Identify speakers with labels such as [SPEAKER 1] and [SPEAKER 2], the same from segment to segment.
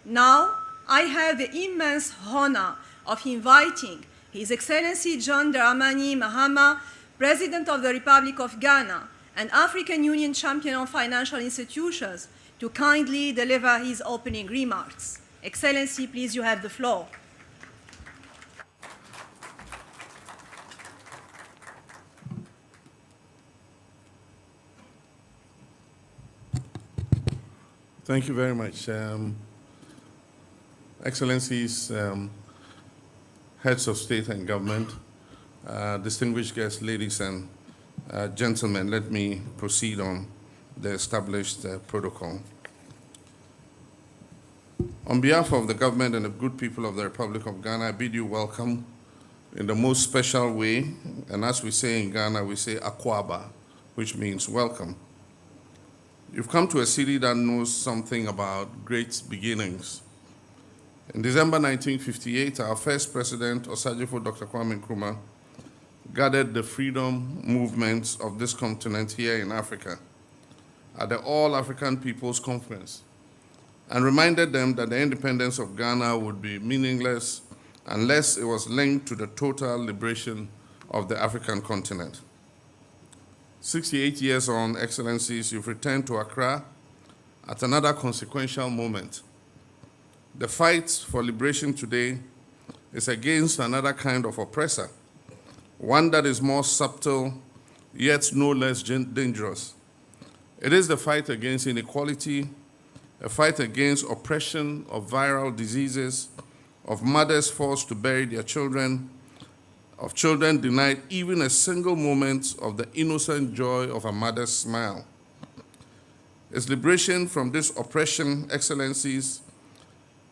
[SPEAKER 1] Now, I have the immense honor of inviting His Excellency John Dramani Mahama, President of the Republic of Ghana and African Union Champion on Financial Institutions, to kindly deliver his opening remarks. Excellency, please, you have the floor.
[SPEAKER 2] Thank you very much. Excellencies, heads of state and government, distinguished guests, ladies and gentlemen, let me proceed on the established protocol. On behalf of the government and the good people of the Republic of Ghana, I bid you welcome in the most special way, and as we say in Ghana, we say akwaba, which means welcome. You've come to a city that knows something about great beginnings. In December 1958, our first president, Osagyefo Dr. Kwame Nkrumah, gathered the freedom movements of this continent here in Africa at the All-African People's Conference and reminded them that the independence of Ghana would be meaningless unless it was linked to the total liberation of the African continent. 68 years on, Excellencies, you've returned to Accra at another consequential moment. The fight for liberation today is against another kind of oppressor, one that is more subtle, yet no less dangerous. It is the fight against inequality, a fight against oppression of viral diseases, of mothers forced to bury their children, of children denied even a single moment of the innocent joy of a mother's smile. It's liberation from this oppression, Excellencies.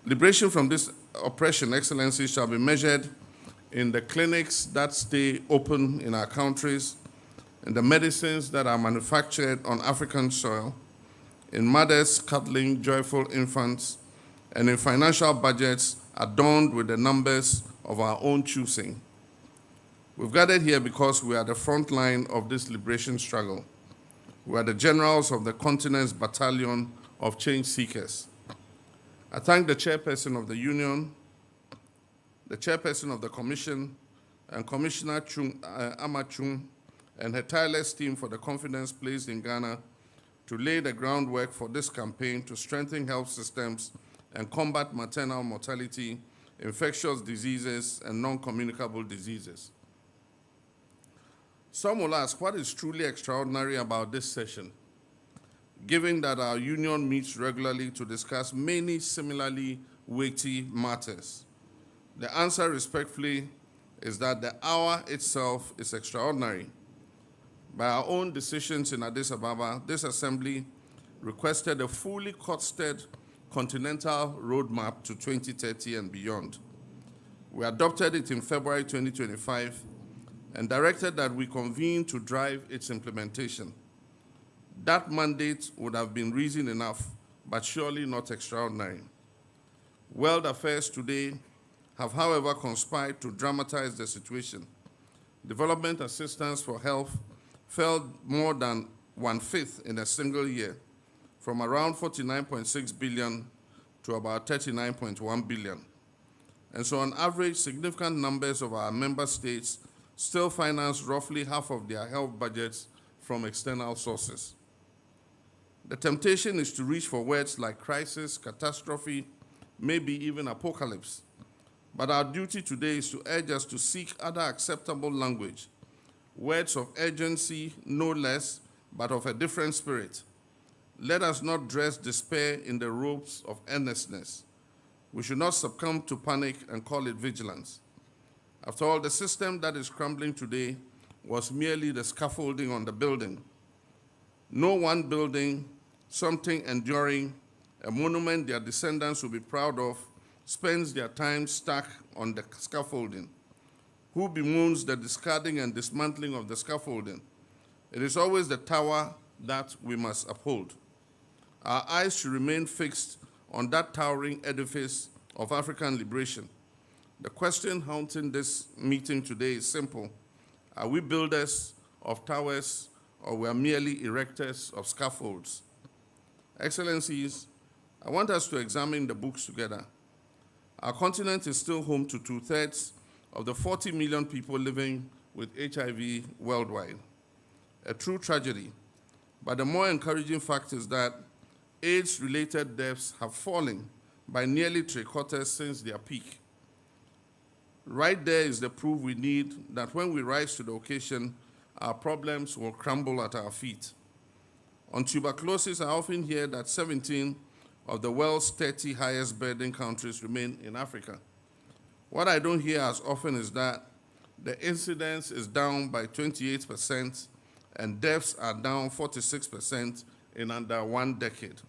[SPEAKER 2] Liberation from this oppression, Excellencies, shall be measured in the clinics that stay open in our countries, in the medicines that are manufactured on African soil, in mothers cuddling joyful infants, and in financial budgets adorned with the numbers of our own choosing. We've gathered here because we are the front line of this liberation struggle. We are the generals of the continent's battalion of change seekers. I thank the chairperson of the union, the chairperson of the commission, and Commissioner Amachung and her tireless team for the confidence placed in Ghana to lay the groundwork for this campaign to strengthen health systems and combat maternal mortality, infectious diseases, and non-communicable diseases. Some will ask, what is truly extraordinary about this session, given that our union meets regularly to discuss many similarly weighty matters? The answer, respectfully, is that the hour itself is extraordinary. By our own decisions in Addis Ababa, this assembly requested a fully costed continental roadmap to 2030 and beyond. We adopted it in February 2025 and directed that we convene to drive its implementation. That mandate would have been reason enough, but surely not extraordinary. World affairs today have, however, conspired to dramatize the situation. Development assistance for health fell more than 1/5 in a single year, from around 49.6 billion to about 39.1 billion. And so on average, significant numbers of our member states still finance roughly half of their health budgets from external sources. The temptation is to reach for words like crisis, catastrophe, maybe even apocalypse. But our duty today is to urge us to seek other acceptable language, words of urgency, no less, but of a different spirit. Let us not dress despair in the robes of earnestness. We should not succumb to panic and call it vigilance. After all, the system that is crumbling today was merely the scaffolding on the building. No one building, something enduring, a monument their descendants will be proud of, spends their time stuck on the scaffolding. Who bemoans the discarding and dismantling of the scaffolding? It is always the tower that we must uphold. Our eyes should remain fixed on that towering edifice of African liberation. The question haunting this meeting today is simple. Are we builders of towers, or we are merely erectors of scaffolds? Excellencies, I want us to examine the books together. Our continent is still home to 2/3 of the 40 million people living with HIV worldwide. A true tragedy. But the more encouraging fact is that AIDS-related deaths have fallen by nearly 3/4 since their peak. Right there is the proof we need that when we rise to the occasion, our problems will crumble at our feet. On tuberculosis, I often hear that 17 of the world's 30 highest burden countries remain in Africa. What I don't hear as often is that the incidence is down by 28% and deaths are down 46% in under 1 decade.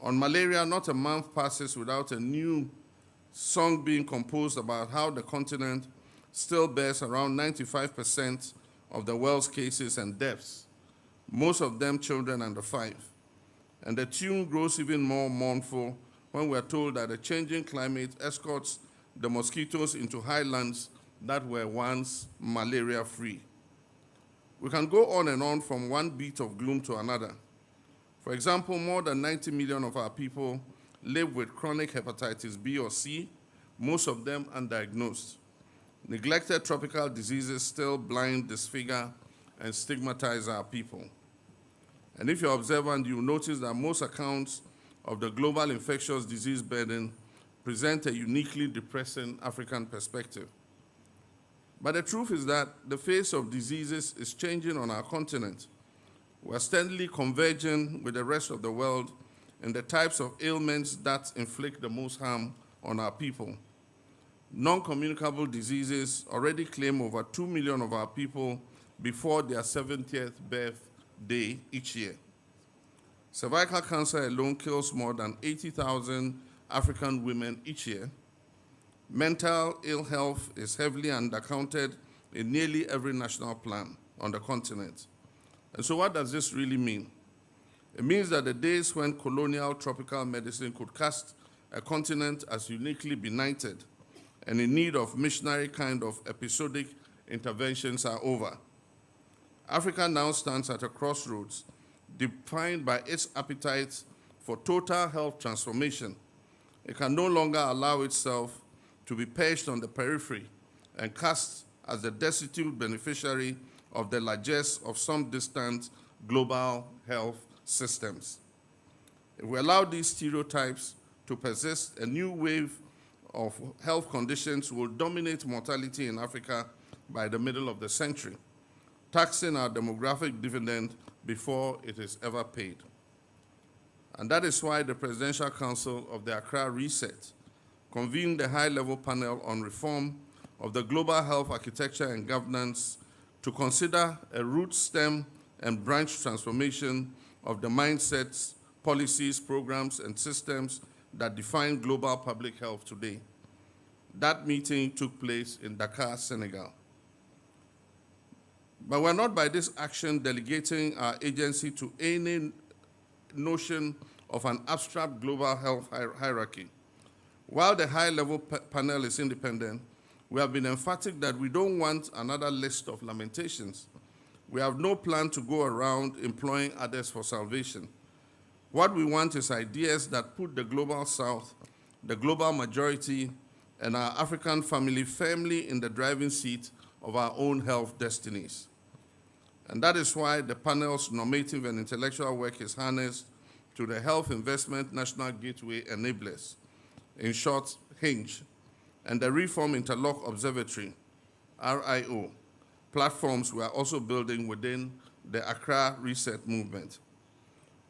[SPEAKER 2] On malaria, not a month passes without a new song being composed about how the continent still bears around 95% of the world's cases and deaths, most of them children under 5. And the tune grows even more mournful when we're told that a changing climate escorts the mosquitoes into highlands that were once malaria-free. We can go on and on from one beat of gloom to another. For example, more than 90 million of our people live with chronic hepatitis B or C, most of them undiagnosed. Neglected tropical diseases still blind, disfigure, and stigmatize our people. And if you're observant, you'll notice that most accounts of the global infectious disease burden present a uniquely depressing African perspective. But the truth is that the face of diseases is changing on our continent. We're steadily converging with the rest of the world in the types of ailments that inflict the most harm on our people. Non-communicable diseases already claim over 2 million of our people before their 70th birthday each year. Cervical cancer alone kills more than 80,000 African women each year. Mental ill health is heavily undercounted in nearly every national plan on the continent. And so what does this really mean? It means that the days when colonial tropical medicine could cast a continent as uniquely benighted and in need of missionary kind of episodic interventions are over. Africa now stands at a crossroads defined by its appetite for total health transformation. It can no longer allow itself to be perched on the periphery and cast as the destitute beneficiary of the largesse of some distant global health systems. If we allow these stereotypes to persist, a new wave of health conditions will dominate mortality in Africa by the middle of the century, taxing our demographic dividend before it is ever paid. And that is why the Presidential Council of the Accra Reset convened a high-level panel on reform of the global health architecture and governance to consider a root, stem, and branch transformation of the mindsets, policies, programs, and systems that define global public health today. That meeting took place in Dakar, Senegal. But we're not by this action delegating our agency to any notion of an abstract global health hierarchy. While the high-level panel is independent, we have been emphatic that we don't want another list of lamentations. We have no plan to go around employing others for salvation. What we want is ideas that put the global south, the global majority, and our African family firmly in the driving seat of our own health destinies. And that is why the panel's normative and intellectual work is harnessed to the Health Investment National Gateway Enablers, in short, HINGE, and the Reform Interlock Observatory, RIO, platforms we are also building within the Accra Reset movement.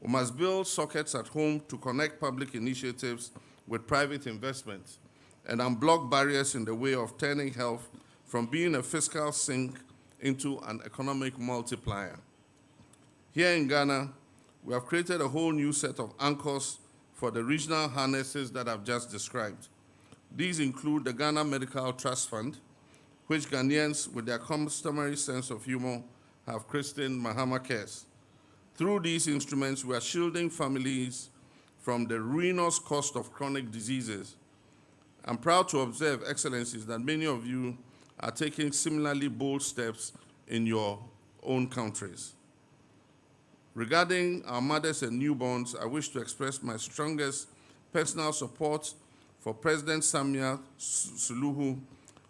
[SPEAKER 2] We must build sockets at home to connect public initiatives with private investment and unblock barriers in the way of turning health from being a fiscal sink into an economic multiplier. Here in Ghana, we have created a whole new set of anchors for the regional harnesses that I've just described. These include the Ghana Medical Trust Fund, which Ghanaians, with their customary sense of humor, have christened Mahama Cares. Through these instruments, we are shielding families from the ruinous cost of chronic diseases. I'm proud to observe, Excellencies, that many of you are taking similarly bold steps in your own countries. Regarding our mothers and newborns, I wish to express my strongest personal support for President Samia Suluhu,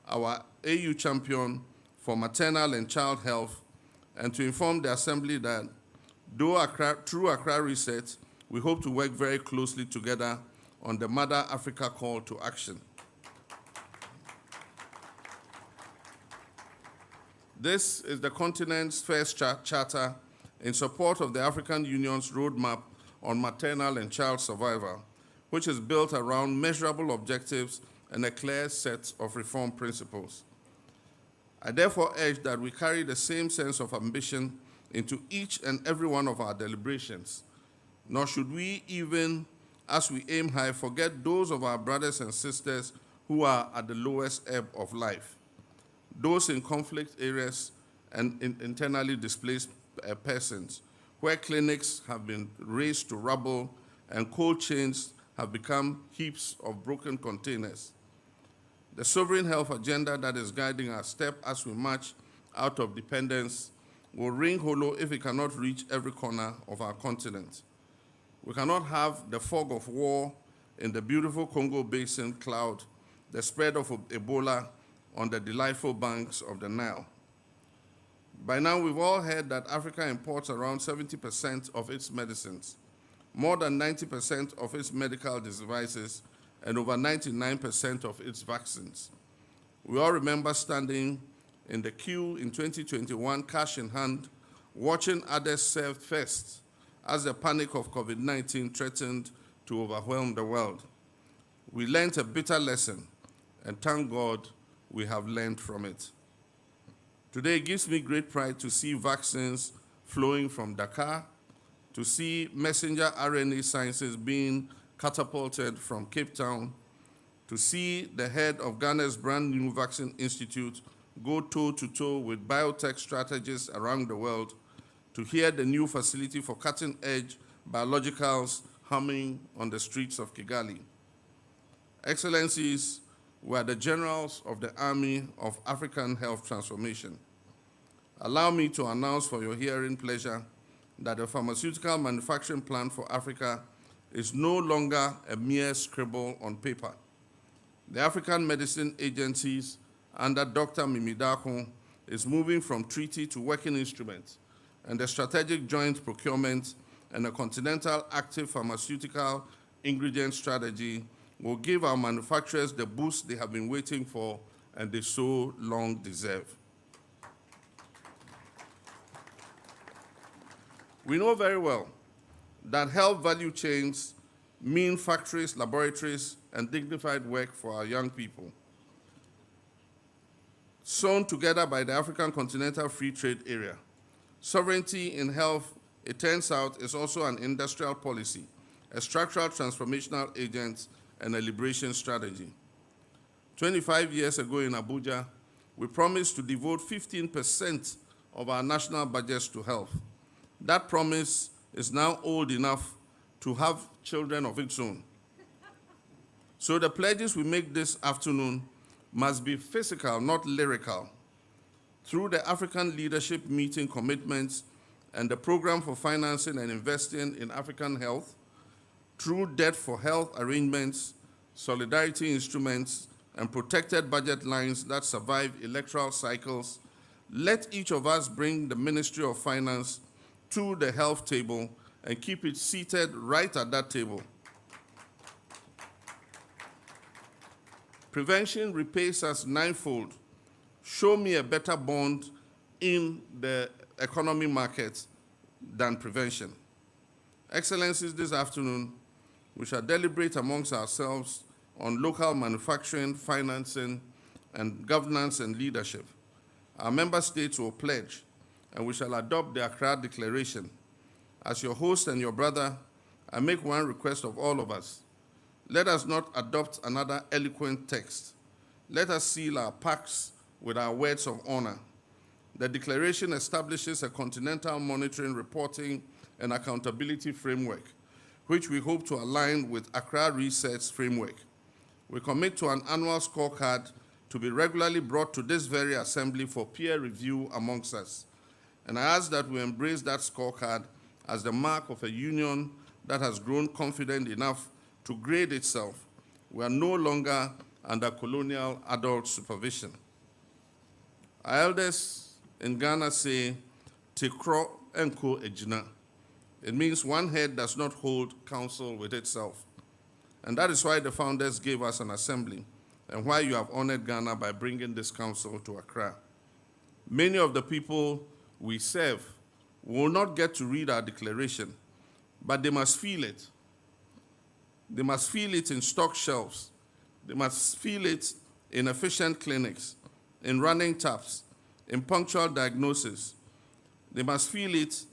[SPEAKER 2] our AU champion for maternal and child health, and to inform the Assembly that through Accra Reset, we hope to work very closely together on the Mother Africa call to action. This is the continent's first charter in support of the African Union's roadmap on maternal and child survival, which is built around measurable objectives and a clear set of reform principles. I therefore urge that we carry the same sense of ambition into each and every one of our deliberations, nor should we, even as we aim high, forget those of our brothers and sisters who are at the lowest ebb of life, those in conflict areas and internally displaced persons, where clinics have been razed to rubble and cold chains have become heaps of broken containers. The sovereign health agenda that is guiding our step as we march out of dependence will ring hollow if we cannot reach every corner of our continent. We cannot have the fog of war in the beautiful Congo Basin cloud the spread of Ebola on the delightful banks of the Nile. By now, we've all heard that Africa imports around 70% of its medicines, more than 90% of its medical devices, and over 99% of its vaccines. We all remember standing in the queue in 2021, cash in hand, watching others served first as the panic of COVID-19 threatened to overwhelm the world. We learned a bitter lesson, and thank God we have learned from it. Today, it gives me great pride to see vaccines flowing from Dakar, to see messenger RNA sciences being catapulted from Cape Town, to see the head of Ghana's brand new vaccine institute go toe-to-toe with biotech strategists around the world, to hear the new facility for cutting-edge biologicals humming on the streets of Kigali. Excellencies, we are the generals of the Army of African Health Transformation. Allow me to announce for your hearing pleasure that the pharmaceutical manufacturing plan for Africa is no longer a mere scribble on paper. The African Medicine Agencies under Dr. Mimi Darko is moving from treaty to working instrument, and the strategic joint procurement and a continental active pharmaceutical ingredient strategy will give our manufacturers the boost they have been waiting for and they so long deserve. We know very well that health value chains mean factories, laboratories, and dignified work for our young people. Sewn together by the African Continental Free Trade Area, sovereignty in health, it turns out, is also an industrial policy, a structural transformational agent, and a liberation strategy. 25 years ago in Abuja, we promised to devote 15% of our national budgets to health. That promise is now old enough to have children of its own. So the pledges we make this afternoon must be physical, not lyrical. Through the African Leadership Meeting commitments and the Program for Financing and Investing in African Health, through debt for health arrangements, solidarity instruments, and protected budget lines that survive electoral cycles, let each of us bring the Ministry of Finance to the health table and keep it seated right at that table. Prevention repays us ninefold. Show me a better bond in the economy market than prevention. Excellencies, this afternoon, we shall deliberate amongst ourselves on local manufacturing, financing, and governance and leadership. Our member states will pledge, and we shall adopt the Accra Declaration. As your host and your brother, I make one request of all of us. Let us not adopt another eloquent text. Let us seal our pacts with our words of honor. The declaration establishes a continental monitoring, reporting, and accountability framework, which we hope to align with Accra Reset's framework. We commit to an annual scorecard to be regularly brought to this very assembly for peer review amongst us. And I ask that we embrace that scorecard as the mark of a union that has grown confident enough to grade itself. We are no longer under colonial adult supervision. Our elders in Ghana say, "Tekro enko ejina." It means one head does not hold counsel with itself. And that is why the founders gave us an assembly, and why you have honored Ghana by bringing this council to Accra. Many of the people we serve will not get to read our declaration, but they must feel it. They must feel it in stock shelves. They must feel it in efficient clinics, in running taps, in punctual diagnosis. They must feel it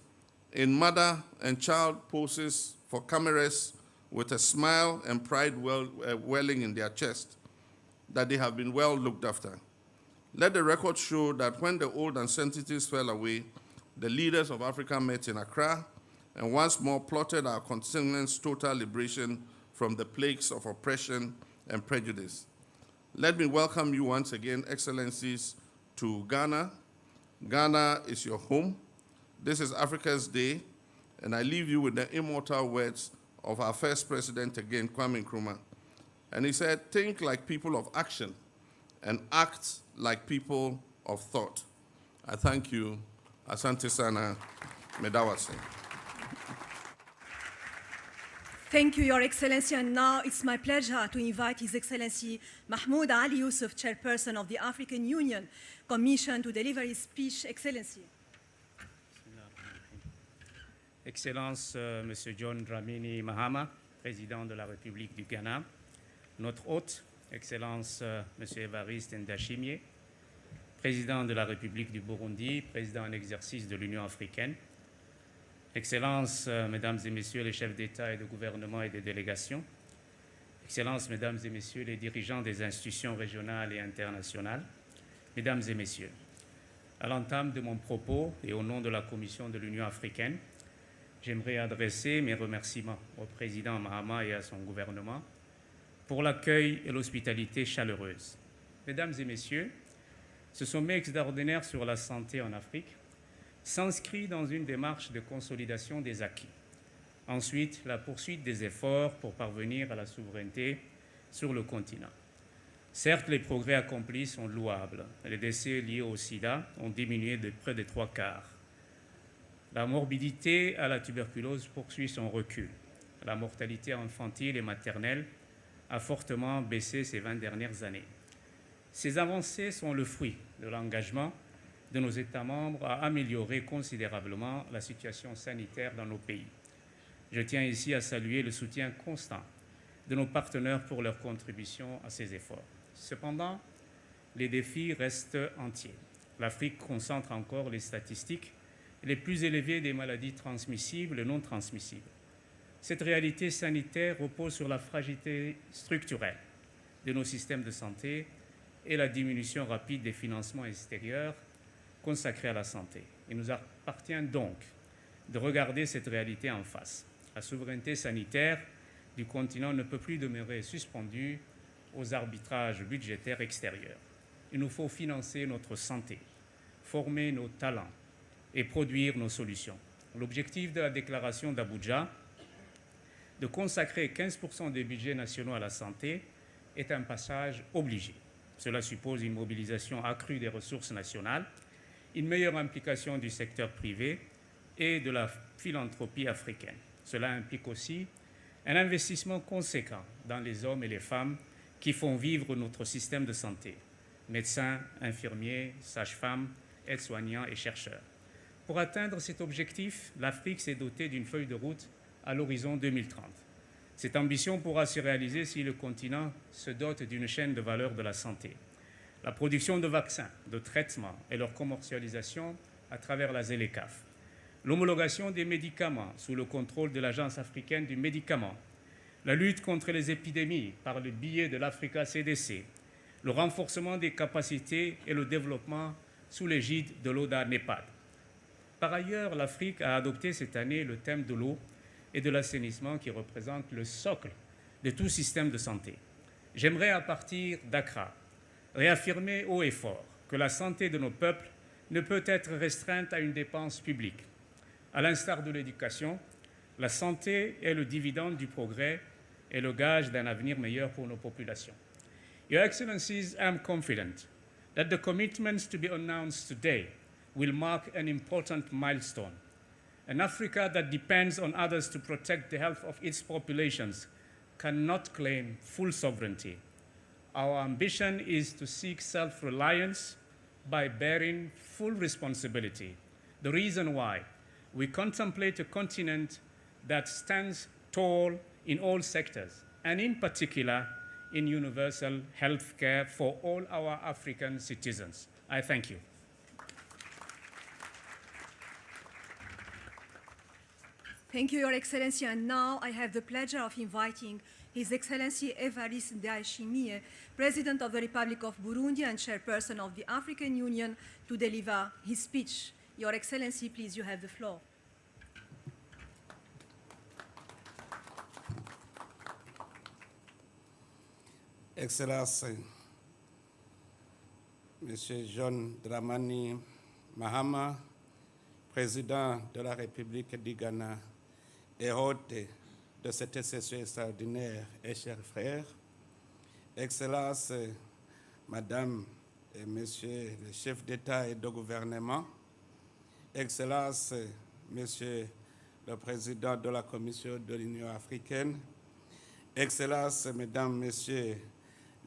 [SPEAKER 2] in mother and child poses for cameras with a smile and pride welling in their chest, that they have been well looked after. Let the record show that when the old uncertainties fell away, the leaders of Africa met in Accra and once more plotted our continent's total liberation from the plagues of oppression and prejudice. Let me welcome you once again, Excellencies, to Ghana. Ghana is your home. This is Africa's day, and I leave you with the immortal words of our first president again, Kwame Nkrumah. And he said, "Think like people of action and act like people of thought." I thank you. Asante sana, Medawase.
[SPEAKER 1] Thank you, Your Excellency. And now it's my pleasure to invite His Excellency Mahmoud Ali Yusuf, Chairperson of the African Union Commission, to deliver his speech. Excellency.
[SPEAKER 3] Excellence, Monsieur John Dramani Mahama, Président de la République du Ghana, notre hôte, Excellence, Monsieur Evariste Ndashimye, Président de la République du Burundi, Président en exercice de l'Union africaine, Excellences, Mesdames et Messieurs les chefs d'État et de gouvernement et des délégations, Excellences, Mesdames et Messieurs les dirigeants des institutions régionales et internationales, Mesdames et Messieurs, à l'entame de mon propos et au nom de la Commission de l'Union africaine, j'aimerais adresser mes remerciements au président Mahama et à son gouvernement pour l'accueil et l'hospitalité chaleureuse. Mesdames et Messieurs, ce sommet extraordinaire sur la santé en Afrique s'inscrit dans une démarche de consolidation des acquis. Ensuite, la poursuite des efforts pour parvenir à la souveraineté sur le continent. Certes, les progrès accomplis sont louables. Les décès liés au sida ont diminué de près de 3/4. La morbidité à la tuberculose poursuit son recul. La mortalité infantile et maternelle a fortement baissé ces 20 dernières années. Ces avancées sont le fruit de l'engagement de nos États membres à améliorer considérablement la situation sanitaire dans nos pays. Je tiens ici à saluer le soutien constant de nos partenaires pour leur contribution à ces efforts. Cependant, les défis restent entiers. L'Afrique concentre encore les statistiques les plus élevées des maladies transmissibles et non transmissibles. Cette réalité sanitaire repose sur la fragilité structurelle de nos systèmes de santé et la diminution rapide des financements extérieurs consacrés à la santé. Il nous appartient donc de regarder cette réalité en face. La souveraineté sanitaire du continent ne peut plus demeurer suspendue aux arbitrages budgétaires extérieurs. Il nous faut financer notre santé, former nos talents et produire nos solutions. L'objectif de la déclaration d'Abuja de consacrer 15% des budgets nationaux à la santé est un passage obligé. Cela suppose une mobilisation accrue des ressources nationales, une meilleure implication du secteur privé et de la philanthropie africaine. Cela implique aussi un investissement conséquent dans les hommes et les femmes qui font vivre notre système de santé, médecins, infirmiers, sages-femmes, aides-soignants et chercheurs. Pour atteindre cet objectif, l'Afrique s'est dotée d'une feuille de route à l'horizon 2030. Cette ambition pourra se réaliser si le continent se dote d'une chaîne de valeur de la santé. La production de vaccins, de traitements et leur commercialisation à travers la ZLECAf. L'homologation des médicaments sous le contrôle de l'Agence africaine du médicament. La lutte contre les épidémies par le biais de l'Africa CDC. Le renforcement des capacités et le développement sous l'égide de l'ODA-NEPAD. Par ailleurs, l'Afrique a adopté cette année le thème de l'eau et de l'assainissement qui représente le socle de tout système de santé. J'aimerais, à partir d'Accra, réaffirmer haut et fort que la santé de nos peuples ne peut être restreinte à une dépense publique. À l'instar de l'éducation, la santé est le dividende du progrès et le gage d'un avenir meilleur pour nos populations. Your Excellencies, I am confident that the commitments to be announced today will mark an important milestone. An Africa that depends on others to protect the health of its populations cannot claim full sovereignty. Our ambition is to seek self-reliance by bearing full responsibility. The reason why we contemplate a continent that stands tall in all sectors, and in particular in universal health care for all our African citizens. I thank you.
[SPEAKER 1] Thank you, Your Excellency. And now I have the pleasure of inviting His Excellency Evariste Ndayishimiye, President of the Republic of Burundi and Chairperson of the African Union, to deliver his speech. Your Excellency, please, you have the floor.
[SPEAKER 4] Excellences, Monsieur John Dramani Mahama, Président de la République du Ghana et hôte de cette session extraordinaire et chers frères, Excellences, Madame et Messieurs les chefs d'État et de gouvernement, Excellences, Monsieur le Président de la Commission de l'Union africaine, Excellences, Mesdames, Messieurs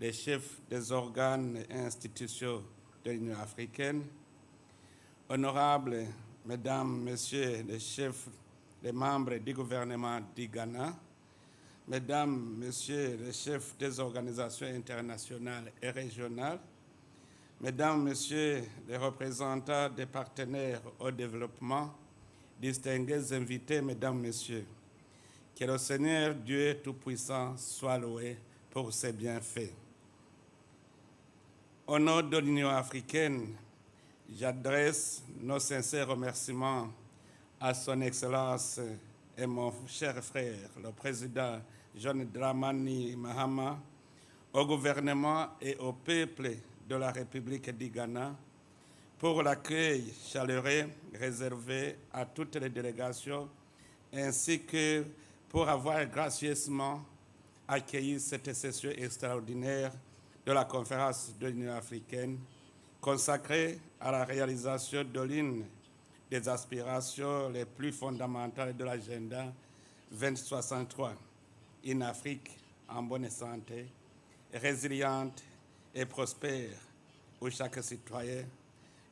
[SPEAKER 4] les chefs des organes et institutions de l'Union africaine, honorables Mesdames, Messieurs les chefs, les membres du gouvernement du Ghana, Mesdames, Messieurs les chefs des organisations internationales et régionales, Mesdames, Messieurs les représentants des partenaires au développement, distingués invités, Mesdames, Messieurs, que le Seigneur Dieu Tout-Puissant soit loué pour ses bienfaits. Au nom de l'Union africaine, j'adresse nos sincères remerciements à son Excellence et mon cher frère, le président John Dramani Mahama, au gouvernement et au peuple de la République du Ghana pour l'accueil chaleureux réservé à toutes les délégations ainsi que pour avoir gracieusement accueilli cette session extraordinaire de la conférence de l'Union africaine consacrée à la réalisation de l'une des aspirations les plus fondamentales de l'agenda 2063, une Afrique en bonne santé, résiliente et prospère, où chaque citoyen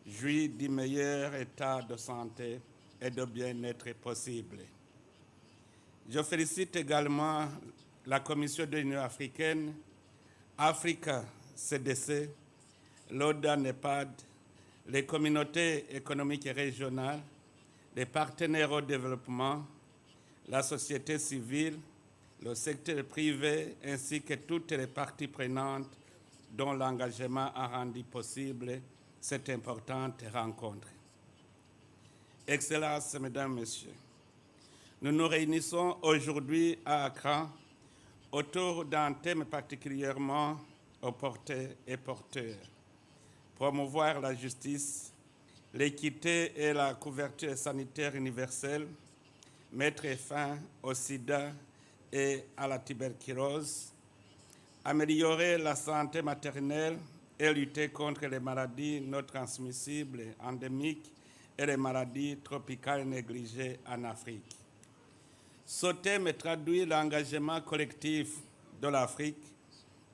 [SPEAKER 4] jouit du meilleur état de santé et de bien-être possible. Je félicite également la Commission de l'Union africaine, Africa CDC, l'ODA NEPAD, les communautés économiques et régionales, les partenaires au développement, la société civile, le secteur privé ainsi que toutes les parties prenantes dont l'engagement a rendu possible cette importante rencontre. Excellences, Mesdames, Messieurs, nous nous réunissons aujourd'hui à Accra autour d'un thème particulièrement opportun et porteur: promouvoir la justice, l'équité et la couverture sanitaire universelle, mettre fin au sida et à la tuberculose, améliorer la santé maternelle et lutter contre les maladies non transmissibles endémiques et les maladies tropicales négligées en Afrique. Ce thème traduit l'engagement collectif de l'Afrique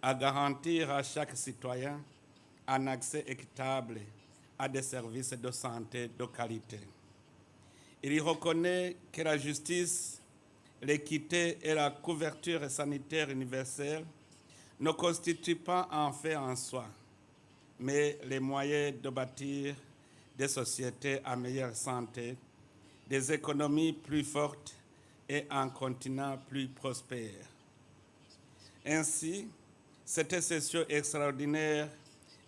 [SPEAKER 4] à garantir à chaque citoyen un accès équitable à des services de santé de qualité. Il y reconnaît que la justice, l'équité et la couverture sanitaire universelle ne constituent pas un fait en soi, mais les moyens de bâtir des sociétés à meilleure santé, des économies plus fortes et un continent plus prospère. Ainsi, cette session extraordinaire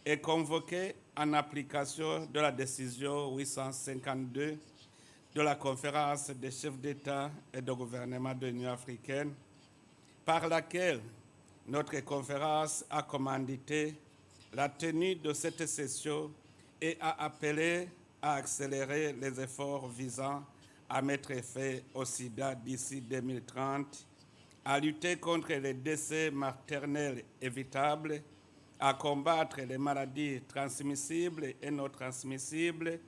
[SPEAKER 4] est convoquée en application de la décision 852 de la conférence des chefs d'État et de gouvernement de l'Union africaine, par laquelle notre conférence a commandité la tenue de cette session et a appelé à accélérer les efforts visant à mettre fin au sida d'ici 2030, à lutter contre les décès maternels évitables, à combattre les maladies transmissibles et non transmissibles,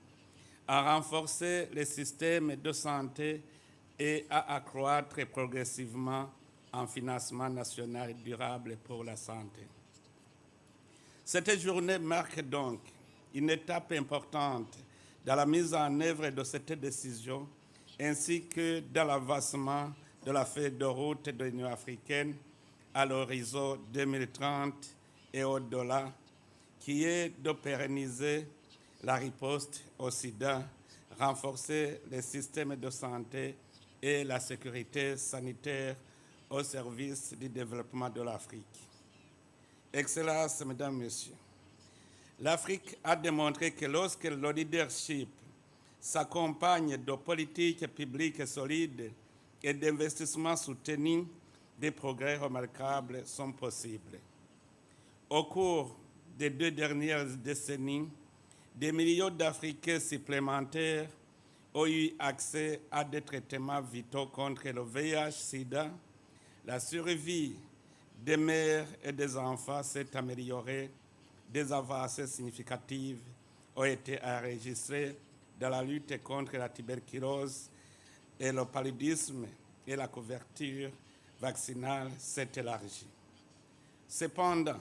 [SPEAKER 4] à renforcer les systèmes de santé et à accroître progressivement un financement national durable pour la santé. Cette journée marque donc une étape importante dans la mise en œuvre de cette décision, ainsi que dans l'avancement de la feuille de route de l'Union africaine à l'horizon 2030 et au-delà, qui est de pérenniser la riposte au sida, renforcer les systèmes de santé et la sécurité sanitaire au service du développement de l'Afrique. Excellences, Mesdames, Messieurs, l'Afrique a démontré que lorsque le leadership s'accompagne de politiques publiques solides et d'investissements soutenus, des progrès remarquables sont possibles. Au cours des 2 dernières décennies, des millions d'Africains supplémentaires ont eu accès à des traitements vitaux contre le VIH-Sida. La survie des mères et des enfants s'est améliorée. Des avancées significatives ont été enregistrées dans la lutte contre la tuberculose et le paludisme, et la couverture vaccinale s'est élargie. Cependant,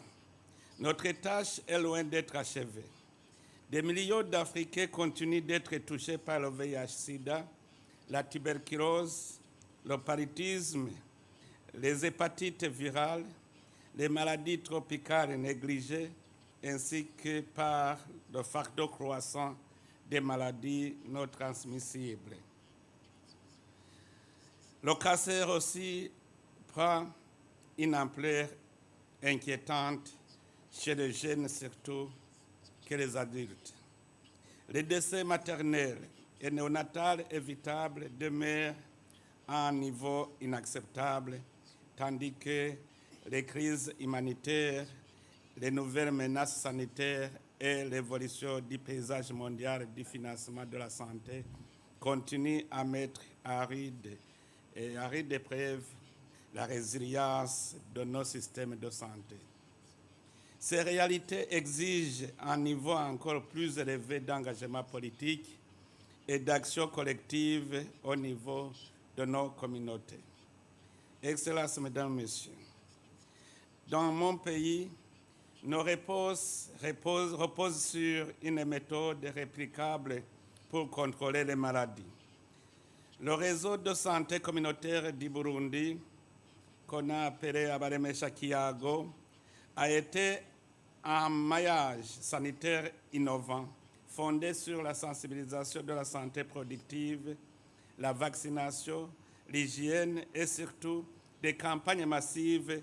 [SPEAKER 4] notre tâche est loin d'être achevée. Des millions d'Africains continuent d'être touchés par le VIH-Sida, la tuberculose, le paludisme, les hépatites virales, les maladies tropicales négligées, ainsi que par le fardeau croissant des maladies non transmissibles. Le cancer aussi prend une ampleur inquiétante chez les jeunes surtout que les adultes. Les décès maternels et néonatals évitables demeurent à un niveau inacceptable, tandis que les crises humanitaires, les nouvelles menaces sanitaires et l'évolution du paysage mondial du financement de la santé continuent à mettre à rude épreuve la résilience de nos systèmes de santé. Ces réalités exigent un niveau encore plus élevé d'engagement politique et d'action collective au niveau de nos communautés. Excellences, Mesdames, Messieurs, dans mon pays, nos réponses reposent sur une méthode réplicable pour contrôler les maladies. Le réseau de santé communautaire du Burundi, qu'on a appelé Abaremesha Kiago, a été un maillage sanitaire innovant, fondé sur la sensibilisation de la santé productive, la vaccination, l'hygiène et surtout des campagnes massives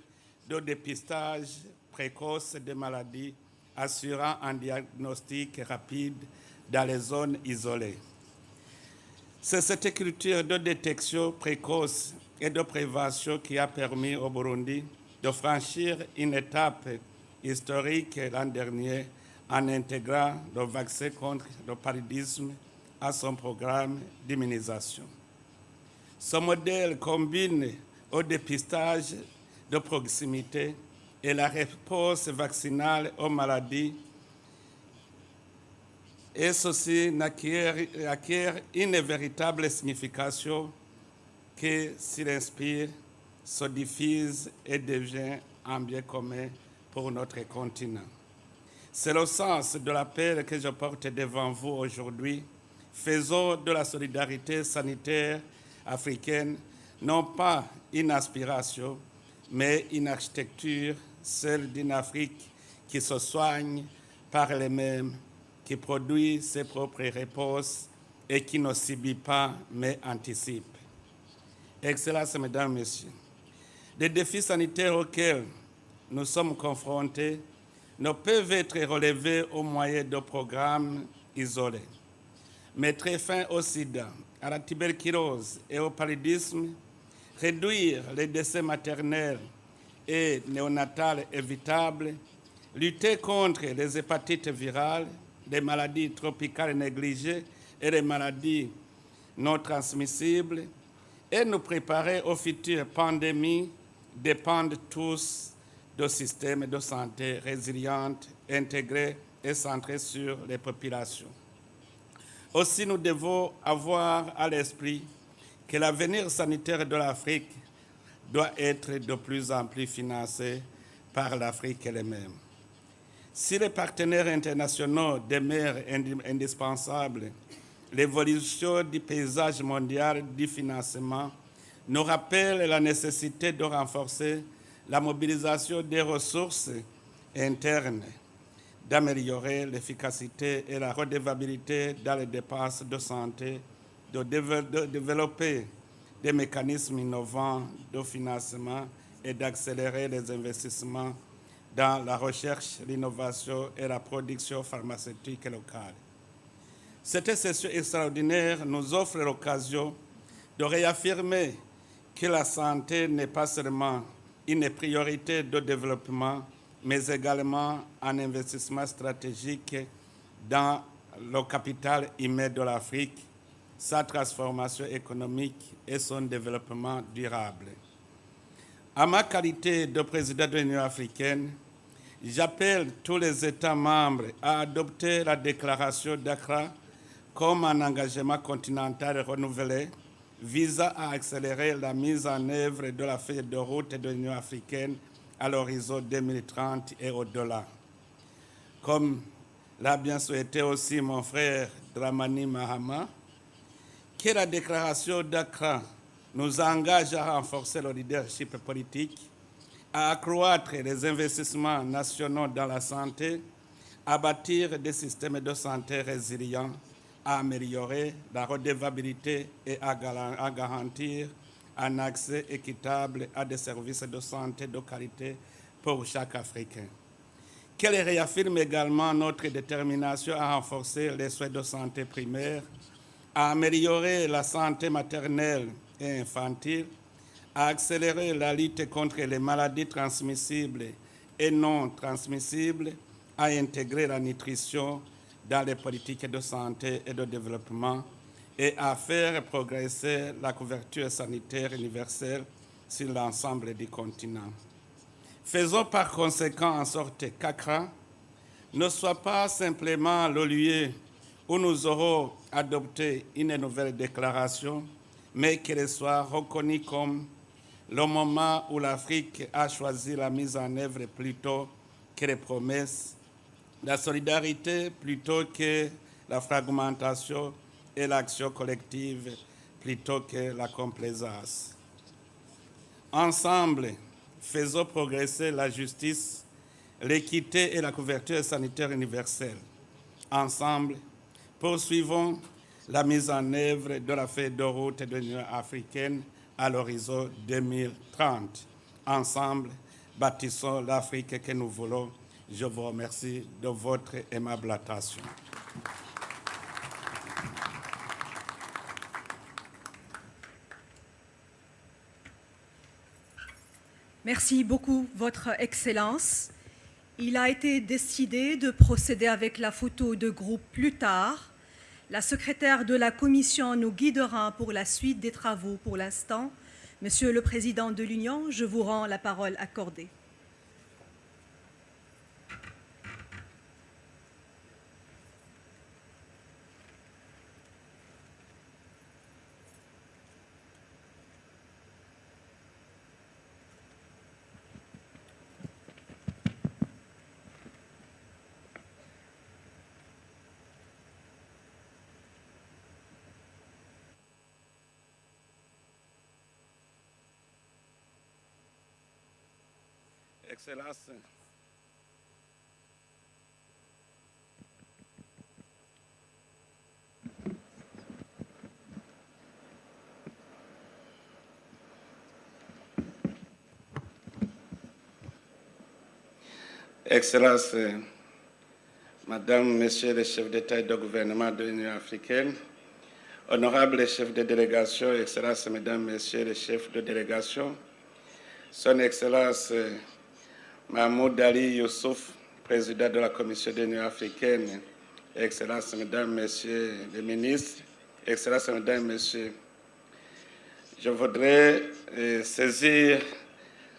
[SPEAKER 4] de dépistage précoce des maladies, assurant un diagnostic rapide dans les zones isolées. C'est cette culture de détection précoce et de prévention qui a permis au Burundi de franchir une étape historique l'an dernier en intégrant le vaccin contre le paludisme à son programme d'immunisation. Ce modèle combine au dépistage de proximité et la réponse vaccinale aux maladies, et ceci acquiert une véritable signification que s'il inspire, se diffuse et devient un bien commun pour notre continent. C'est le sens de l'appel que je porte devant vous aujourd'hui. Faisons de la solidarité sanitaire africaine non pas une aspiration, mais une architecture, celle d'une Afrique qui se soigne par les mêmes, qui produit ses propres réponses et qui ne subit pas, mais anticipe. Excellences, Mesdames, Messieurs, les défis sanitaires auxquels nous sommes confrontés ne peuvent être relevés au moyen de programmes isolés. Mettre fin au sida, à la tuberculose et au paludisme, réduire les décès maternels et néonatales évitables, lutter contre les hépatites virales, les maladies tropicales négligées et les maladies non transmissibles et nous préparer aux futures pandémies dépendent tous de systèmes de santé résilients, intégrés et centrés sur les populations. Aussi, nous devons avoir à l'esprit que l'avenir sanitaire de l'Afrique doit être de plus en plus financé par l'Afrique elle-même. Si les partenaires internationaux demeurent indispensables, l'évolution du paysage mondial du financement nous rappelle la nécessité de renforcer la mobilisation des ressources internes, d'améliorer l'efficacité et la redevabilité dans les dépenses de santé, de développer des mécanismes innovants de financement et d'accélérer les investissements dans la recherche, l'innovation et la production pharmaceutique locale. Cette session extraordinaire nous offre l'occasion de réaffirmer que la santé n'est pas seulement une priorité de développement, mais également un investissement stratégique dans le capital humain de l'Afrique, sa transformation économique et son développement durable. À ma qualité de président de l'Union africaine, j'appelle tous les États membres à adopter la déclaration d'Accra comme un engagement continental renouvelé visant à accélérer la mise en œuvre de la feuille de route de l'Union africaine à l'horizon 2030 et au-delà. Comme l'a bien souhaité aussi mon frère Dramani Mahama, que la déclaration d'Accra nous engage à renforcer le leadership politique, à accroître les investissements nationaux dans la santé, à bâtir des systèmes de santé résilients, à améliorer la redevabilité et à garantir un accès équitable à des services de santé de qualité pour chaque Africain. Qu'elle réaffirme également notre détermination à renforcer les soins de santé primaires, à améliorer la santé maternelle et infantile, à accélérer la lutte contre les maladies transmissibles et non transmissibles, à intégrer la nutrition dans les politiques de santé et de développement et à faire progresser la couverture sanitaire universelle sur l'ensemble du continent. Faisons par conséquent en sorte qu'Accra ne soit pas simplement le lieu où nous aurons adopté une nouvelle déclaration, mais qu'elle soit reconnue comme le moment où l'Afrique a choisi la mise en œuvre plutôt que les promesses, la solidarité plutôt que la fragmentation et l'action collective plutôt que la complaisance. Ensemble, faisons progresser la justice, l'équité et la couverture sanitaire universelle. Ensemble, poursuivons la mise en œuvre de la feuille de route de l'Union africaine à l'horizon 2030. Ensemble, bâtissons l'Afrique que nous voulons. Je vous remercie de votre aimable attention.
[SPEAKER 1] Merci beaucoup, Votre Excellence. Il a été décidé de procéder avec la photo de groupe plus tard. La secrétaire de la Commission nous guidera pour la suite des travaux pour l'instant. Monsieur le Président de l'Union, je vous rends la parole accordée.
[SPEAKER 4] Excellence, Excellences, Madame, Messieurs les chefs d'État et de gouvernement de l'Union africaine, honorables chefs de délégation, Excellences, Mesdames, Messieurs les chefs de délégation, Son Excellence Mahmoud Ali Youssouf, président de la Commission de l'Union africaine, Excellences, Mesdames, Messieurs les ministres Excellences, Mesdames et Messieurs, je voudrais saisir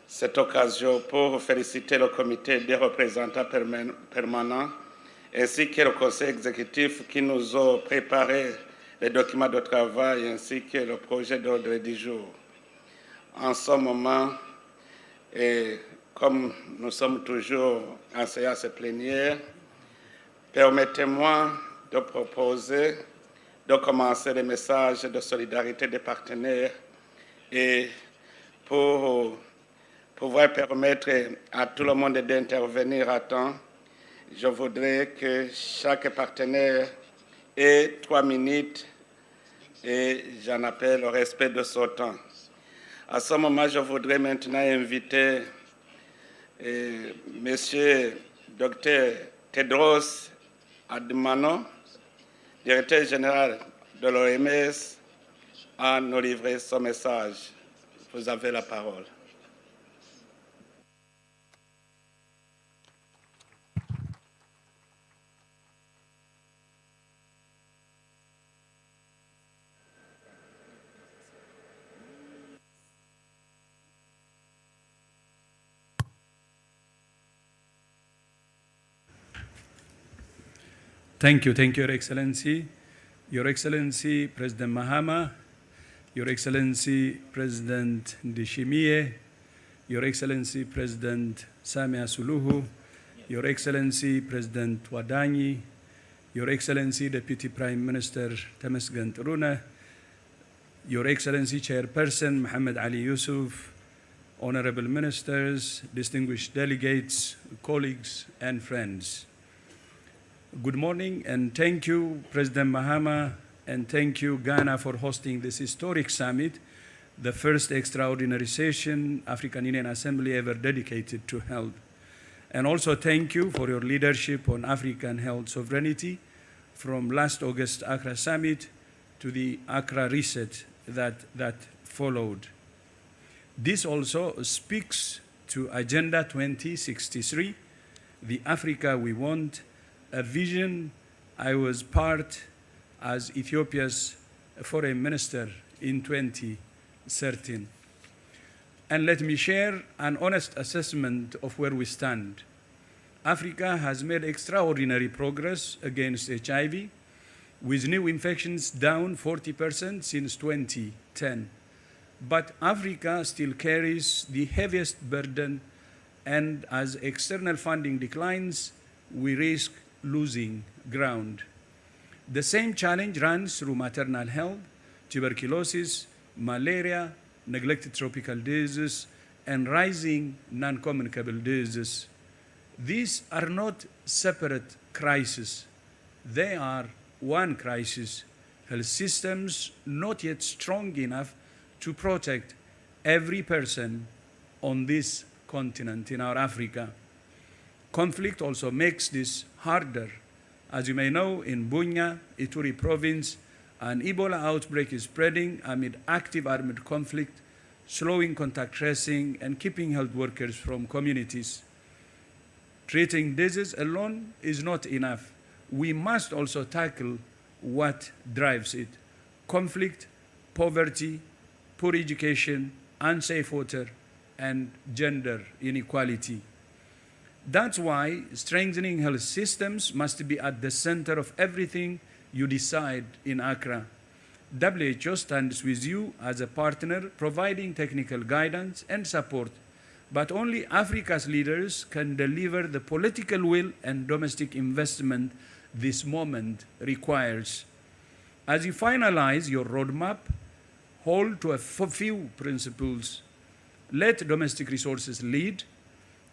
[SPEAKER 4] cette occasion pour féliciter le comité des représentants permanents ainsi que le conseil exécutif qui nous ont préparé les documents de travail ainsi que le projet d'ordre du jour. En ce moment, et comme nous sommes toujours en séance plénière, permettez-moi de proposer de commencer les messages de solidarité des partenaires et pour pouvoir permettre à tout le monde d'intervenir à temps, je voudrais que chaque partenaire ait 3 minutes et j'en appelle au respect de son temps. À ce moment, je voudrais maintenant inviter Monsieur Dr Tedros Adhanom, directeur général de l'OMS, à nous livrer son message. Vous avez la parole.
[SPEAKER 5] Thank you, Your Excellency. Your Excellency, President Mahama, Your Excellency, President Ndishimie, Your Excellency, President Samia Suluhu, Your Excellency, President Wadanyi, Your Excellency, Deputy Prime Minister Temesgen Teruna, Your Excellency, Chairperson Mohammed Ali Yusuf, Honorable Ministers, distinguished delegates, colleagues, and friends. Good morning, and thank you, President Mahama, and thank you, Ghana, for hosting this historic summit, the first extraordinary session African Union Assembly ever dedicated to health. And also thank you for your leadership on African health sovereignty from last August Accra summit to the Accra reset that followed. This also speaks to Agenda 2063, the Africa we want, a vision I was part as Ethiopia's foreign minister in 2013. And let me share an honest assessment of where we stand. Africa has made extraordinary progress against HIV, with new infections down 40% since 2010. But Africa still carries the heaviest burden, and as external funding declines, we risk losing ground. The same challenge runs through maternal health, tuberculosis, malaria, neglected tropical diseases, and rising non-communicable diseases. These are not separate crises. They are one crisis. Health systems not yet strong enough to protect every person on this continent in our Africa. Conflict also makes this harder. As you may know, in Bunia, Ituri province, an Ebola outbreak is spreading amid active armed conflict, slowing contact tracing and keeping health workers from communities. Treating disease alone is not enough. We must also tackle what drives it: conflict, poverty, poor education, unsafe water, and gender inequality. That's why strengthening health systems must be at the center of everything you decide in Accra. WHO stands with you as a partner, providing technical guidance and support, but only Africa's leaders can deliver the political will and domestic investment this moment requires. As you finalize your roadmap, hold to a few principles. Let domestic resources lead,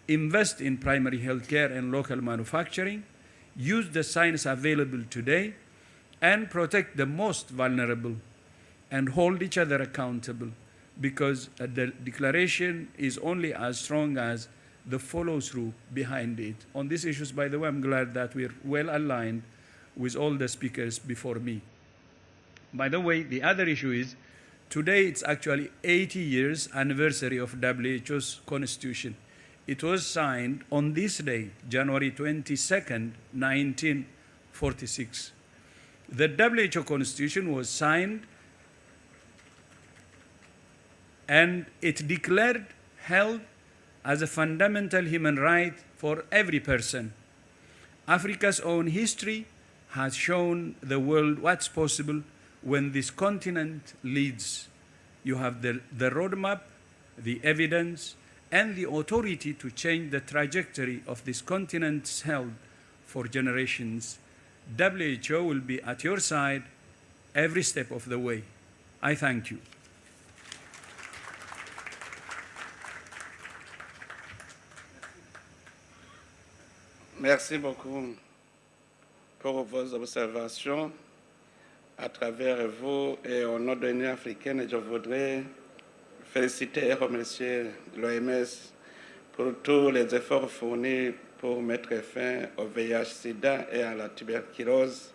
[SPEAKER 5] invest in primary healthcare and local manufacturing, use the science available today, and protect the most vulnerable, and hold each other accountable, because the declaration is only as strong as the follow-through behind it. On these issues, by the way, I'm glad that we're well aligned with all the speakers before me. By the way, the other issue is, today it's actually 80 years anniversary of WHO's constitution. It was signed on this day, January 22nd, 1946. The WHO Constitution was signed and it declared health as a fundamental human right for every person. Africa's own history has shown the world what's possible when this continent leads. You have the roadmap, the evidence, and the authority to change the trajectory of this continent's health for generations. WHO will be at your side every step of the way. I thank you.
[SPEAKER 4] Merci beaucoup pour vos observations. À travers vous et au nom de l'Union africaine, je voudrais féliciter et remercier l'OMS pour tous les efforts fournis pour mettre fin au VIH-Sida et à la tuberculose,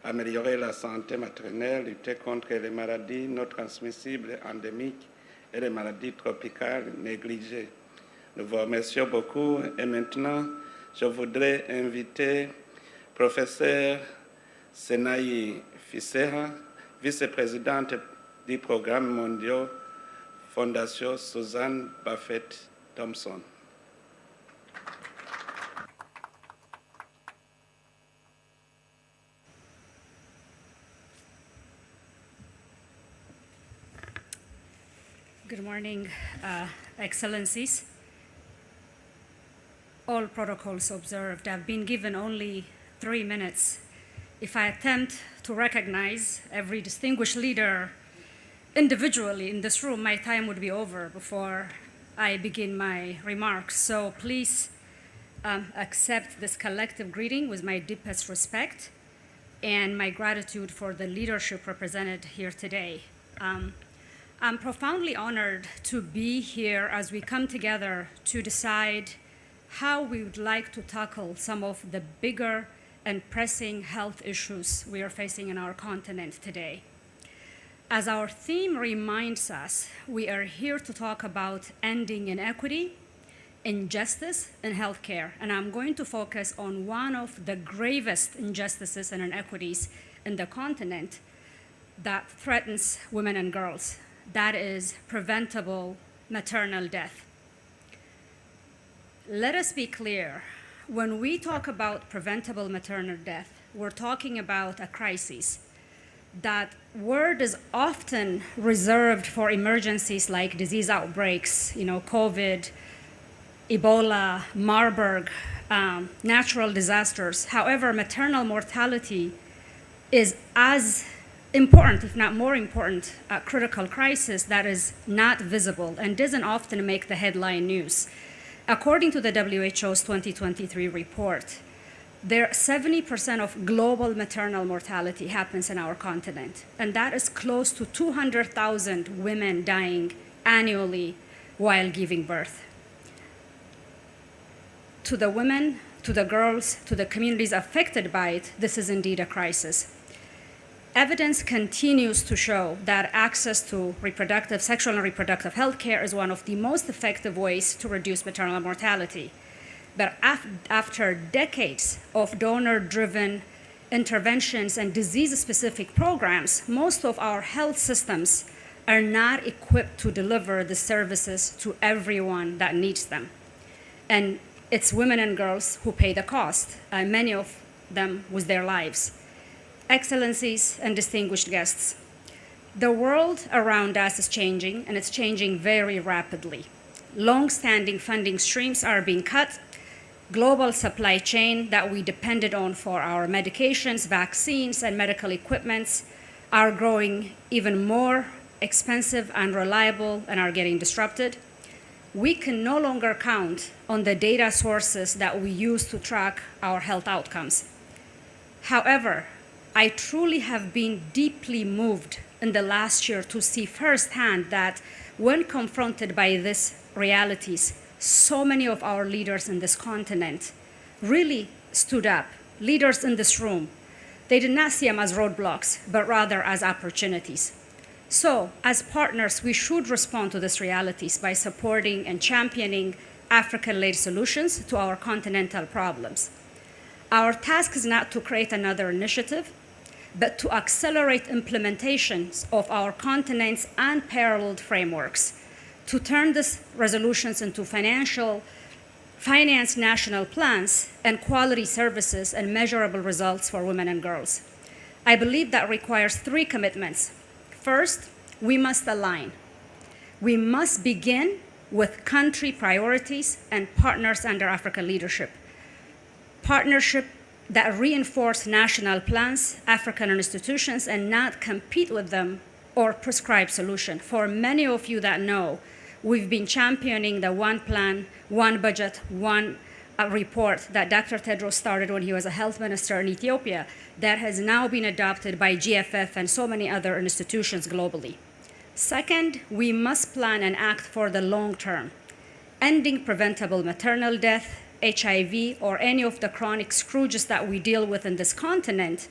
[SPEAKER 4] améliorer la santé maternelle, lutter contre les maladies non transmissibles endémiques et les maladies tropicales négligées. Nous vous remercions beaucoup et maintenant, je voudrais inviter professeur Senayi Fisseha, vice-présidente du programme mondial Fondation Suzanne Buffett Thompson.
[SPEAKER 6] Good morning, Excellencies. All protocols observed. I've been given only 3 minutes. If I attempt to recognize every distinguished leader individually in this room, my time would be over before I begin my remarks. So please accept this collective greeting with my deepest respect and my gratitude for the leadership represented here today. I'm profoundly honored to be here as we come together to decide how we would like to tackle some of the bigger and pressing health issues we are facing in our continent today. As our theme reminds us, we are here to talk about ending inequity, injustice in healthcare, and I'm going to focus on one of the gravest injustices and inequities in the continent that threatens women and girls. That is preventable maternal death. Let us be clear. When we talk about preventable maternal death, we're talking about a crisis. That word is often reserved for emergencies like disease outbreaks, COVID, Ebola, Marburg, natural disasters. However, maternal mortality is as important, if not more important, a critical crisis that is not visible and doesn't often make the headline news. According to the WHO's 2023 report, 70% of global maternal mortality happens in our continent, and that is close to 200,000 women dying annually while giving birth. To the women, to the girls, to the communities affected by it, this is indeed a crisis. Evidence continues to show that access to sexual and reproductive health care is one of the most effective ways to reduce maternal mortality. But after decades of donor-driven interventions and disease-specific programs, most of our health systems are not equipped to deliver the services to everyone that needs them. And it's women and girls who pay the cost, many of them with their lives. Excellencies and distinguished guests, the world around us is changing, and it's changing very rapidly. Long-standing funding streams are being cut. Global supply chain that we depended on for our medications, vaccines, and medical equipments are growing even more expensive and unreliable and are getting disrupted. We can no longer count on the data sources that we use to track our health outcomes. However, I truly have been deeply moved in the last year to see firsthand that when confronted by these realities, so many of our leaders in this continent really stood up. Leaders in this room, they did not see them as roadblocks, but rather as opportunities. So, as partners, we should respond to these realities by supporting and championing African-led solutions to our continental problems. Our task is not to create another initiative, but to accelerate implementations of our continent's unparalleled frameworks, to turn these resolutions into finance national plans and quality services and measurable results for women and girls. I believe that requires 3 commitments. First, we must align. We must begin with country priorities and partners under African leadership. Partnership that reinforce national plans, African institutions, and not compete with them or prescribe solution. For many of you that know, we've been championing the one plan, one budget, one report that Dr. Tedros started when he was a health minister in Ethiopia that has now been adopted by GFF and so many other institutions globally. Second, we must plan and act for the long term. Ending preventable maternal death, HIV, or any of the chronic scourges that we deal with in this continent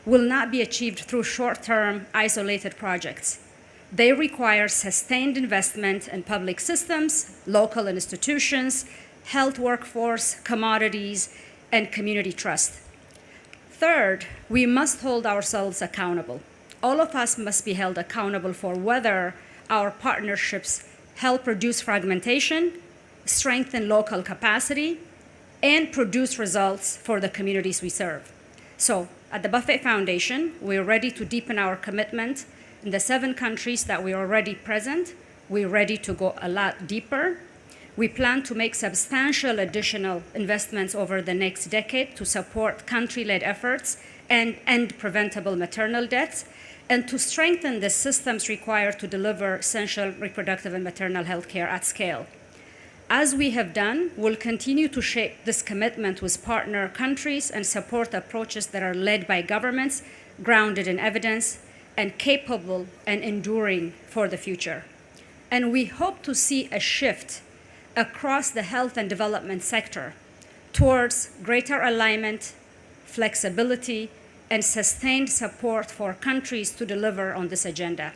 [SPEAKER 6] will not be achieved through short-term, isolated projects. They require sustained investment in public systems, local institutions, health workforce, commodities, and community trust. Third, we must hold ourselves accountable. All of us must be held accountable for whether our partnerships help reduce fragmentation, strengthen local capacity, and produce results for the communities we serve. So at the Buffett Foundation, we're ready to deepen our commitment in the 7 countries that we're already present. We're ready to go a lot deeper. We plan to make substantial additional investments over the next decade to support country-led efforts and end preventable maternal deaths, and to strengthen the systems required to deliver essential reproductive and maternal health care at scale. As we have done, we'll continue to shape this commitment with partner countries and support approaches that are led by governments, grounded in evidence, and capable and enduring for the future. And we hope to see a shift across the health and development sector towards greater alignment, flexibility, and sustained support for countries to deliver on this agenda.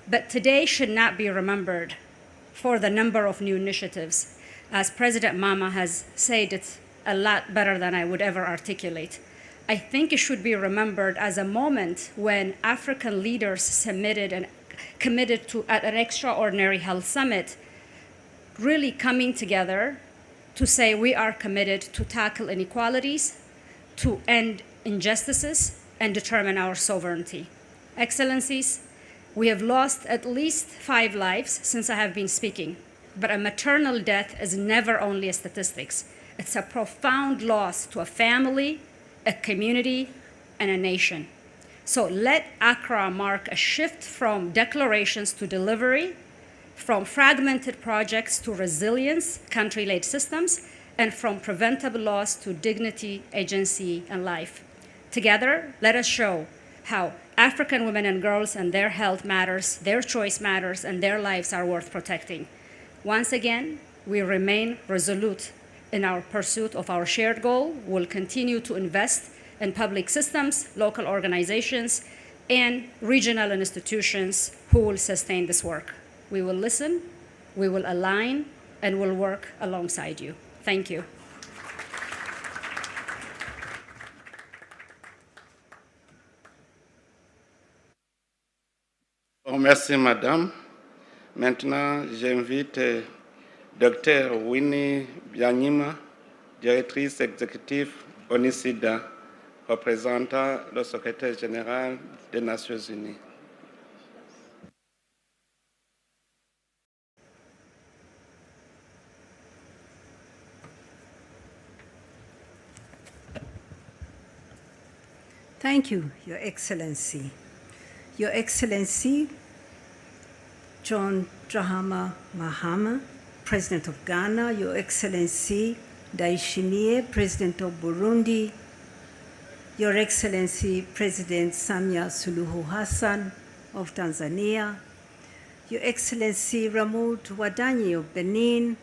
[SPEAKER 6] But today should not be remembered for the number of new initiatives. As President Mama has said it a lot better than I would ever articulate. I think it should be remembered as a moment when African leaders submitted and committed to at an extraordinary health summit, really coming together to say we are committed to tackle inequalities, to end injustices, and determine our sovereignty. Excellencies, we have lost at least 5 lives since I have been speaking, but a maternal death is never only a statistics. It's a profound loss to a family, a community, and a nation. So let Accra mark a shift from declarations to delivery, from fragmented projects to resilience, country-led systems, and from preventable loss to dignity, agency, and life. Together, let us show how African women and girls and their health matters, their choice matters, and their lives are worth protecting. Once again, we remain resolute in our pursuit of our shared goal. We'll continue to invest in public systems, local organizations, and regional institutions who will sustain this work. We will listen, we will align, and we'll work alongside you. Thank you.
[SPEAKER 4] Merci, Madame. Maintenant, j'invite Dr. Winnie Byanyima, directrice exécutive ONUSIDA, représentant le secrétaire général des Nations Unies.
[SPEAKER 7] Thank you, Your Excellency. Your Excellency, John Dramani Mahama, President of Ghana, Your Excellency, Ndayishimiye, President of Burundi, Your Excellency, President Samia Suluhu Hassan of Tanzania, Your Excellency Ramoud Wadanyi of Benin,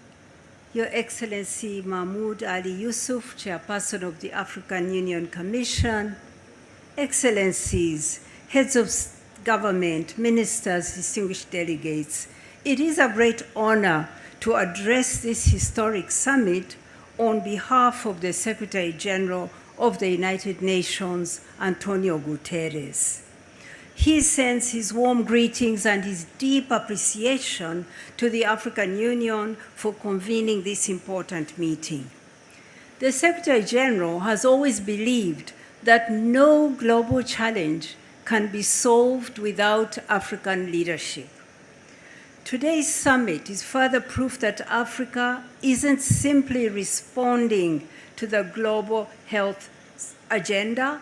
[SPEAKER 7] Your Excellency Mahmoud Ali Yusuf, Chairperson of the African Union Commission, Excellencies, heads of government, ministers, distinguished delegates, it is a great honor to address this historic summit on behalf of the Secretary General of the United Nations, Antonio Guterres. He sends his warm greetings and his deep appreciation to the African Union for convening this important meeting. The Secretary General has always believed that no global challenge can be solved without African leadership. Today's summit is further proof that Africa isn't simply responding to the global health agenda.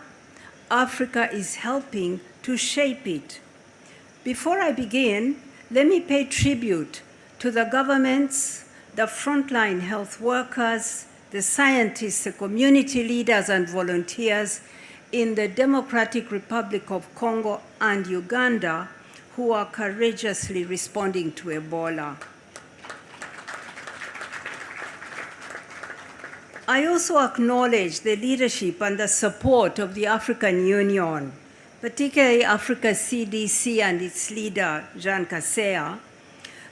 [SPEAKER 7] Africa is helping to shape it. Before I begin, let me pay tribute to the governments, the frontline health workers, the scientists, the community leaders and volunteers in the Democratic Republic of Congo and Uganda who are courageously responding to Ebola. I also acknowledge the leadership and the support of the African Union, particularly Africa CDC and its leader, Jean Kaseya,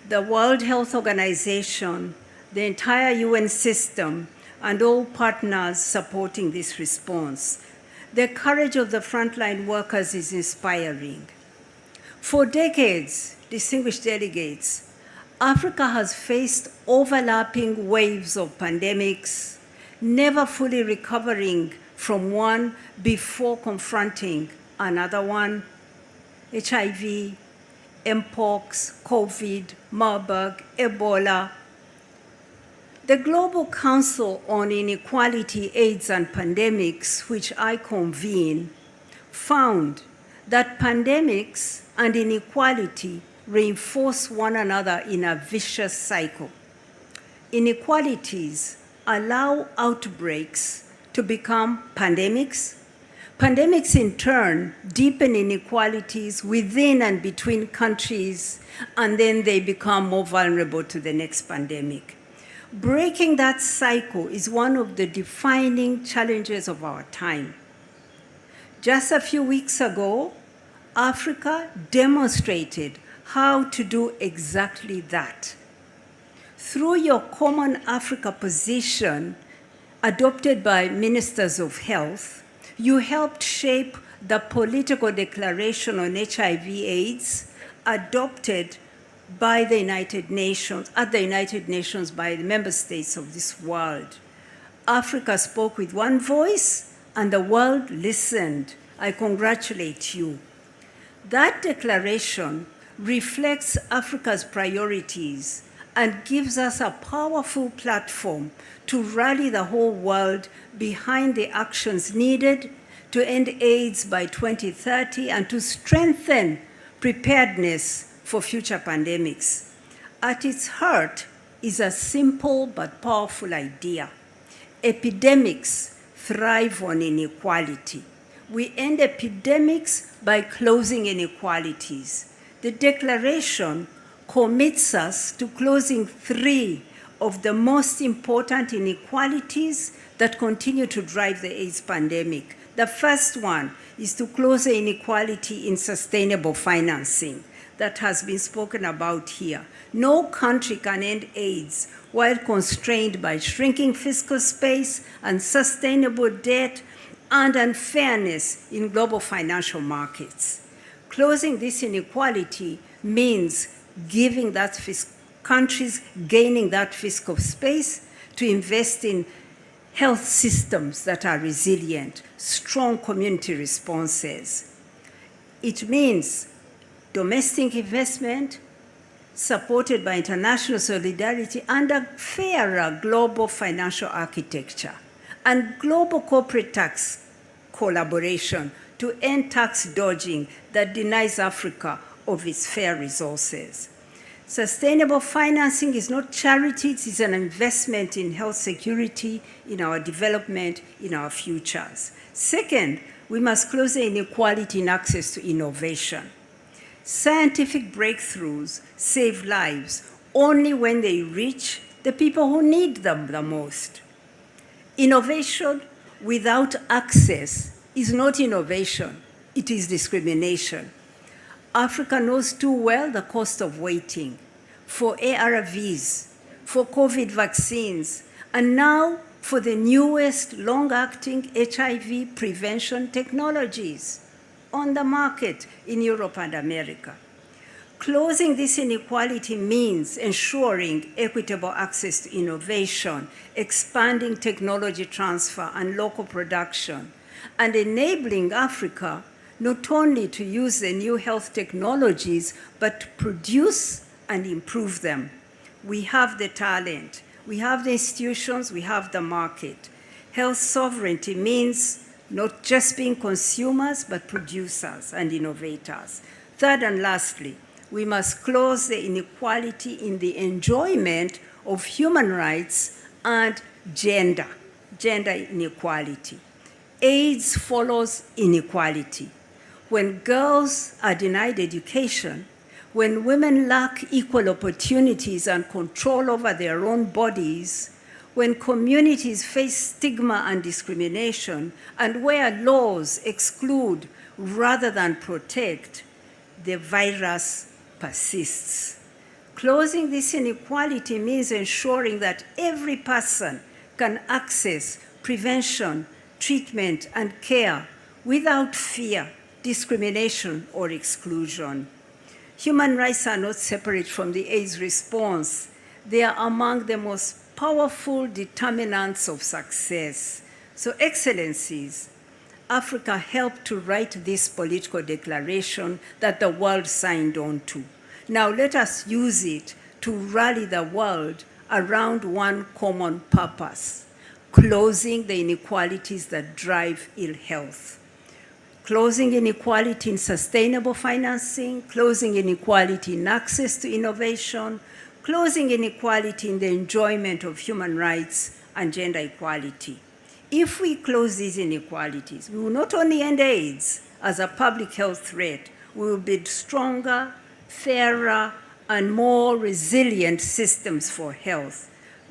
[SPEAKER 7] the World Health Organization, the entire UN system, and all partners supporting this response. The courage of the frontline workers is inspiring. For decades, distinguished delegates, Africa has faced overlapping waves of pandemics, never fully recovering from one before confronting another one: HIV, Mpox, COVID, Marburg, Ebola. The Global Council on Inequality, AIDS, and Pandemics, which I convene, found that pandemics and inequality reinforce one another in a vicious cycle. Inequalities allow outbreaks to become pandemics. Pandemics, in turn, deepen inequalities within and between countries, and then they become more vulnerable to the next pandemic. Breaking that cycle is one of the defining challenges of our time. Just a few weeks ago, Africa demonstrated how to do exactly that. Through your Common Africa position, adopted by ministers of health, you helped shape the political declaration on HIV/AIDS adopted by the United Nations, at the United Nations by the member states of this world. Africa spoke with one voice and the world listened. I congratulate you. That declaration reflects Africa's priorities and gives us a powerful platform to rally the whole world behind the actions needed to end AIDS by 2030 and to strengthen preparedness for future pandemics. At its heart is a simple but powerful idea. Epidemics thrive on inequality. We end epidemics by closing inequalities. The declaration commits us to closing 3 of the most important inequalities that continue to drive the AIDS pandemic. The first one is to close the inequality in sustainable financing that has been spoken about here. No country can end AIDS while constrained by shrinking fiscal space, unsustainable debt, and unfairness in global financial markets. Closing this inequality means giving that countries gaining that fiscal space to invest in health systems that are resilient, strong community responses. It means domestic investment supported by international solidarity and a fairer global financial architecture, and global corporate tax collaboration to end tax dodging that denies Africa of its fair resources. Sustainable financing is not charity, it is an investment in health security, in our development, in our futures. Second, we must close the inequality in access to innovation. Scientific breakthroughs save lives only when they reach the people who need them the most. Innovation without access is not innovation, it is discrimination. Africa knows too well the cost of waiting for ARVs, for COVID vaccines, and now for the newest long-acting HIV prevention technologies on the market in Europe and America. Closing this inequality means ensuring equitable access to innovation, expanding technology transfer and local production, and enabling Africa not only to use the new health technologies, but to produce and improve them. We have the talent, we have the institutions, we have the market. Health sovereignty means not just being consumers, but producers and innovators. Third and lastly, we must close the inequality in the enjoyment of human rights and gender inequality. AIDS follows inequality. When girls are denied education, when women lack equal opportunities and control over their own bodies, when communities face stigma and discrimination, and where laws exclude rather than protect, the virus persists. Closing this inequality means ensuring that every person can access prevention, treatment, and care without fear, discrimination, or exclusion. Human rights are not separate from the AIDS response. They are among the most powerful determinants of success. So, Excellencies, Africa helped to write this political declaration that the world signed on to. Now let us use it to rally the world around one common purpose: closing the inequalities that drive ill health. Closing inequality in sustainable financing, closing inequality in access to innovation, closing inequality in the enjoyment of human rights and gender equality. If we close these inequalities, we will not only end AIDS as a public health threat, we will build stronger, fairer, and more resilient systems for health,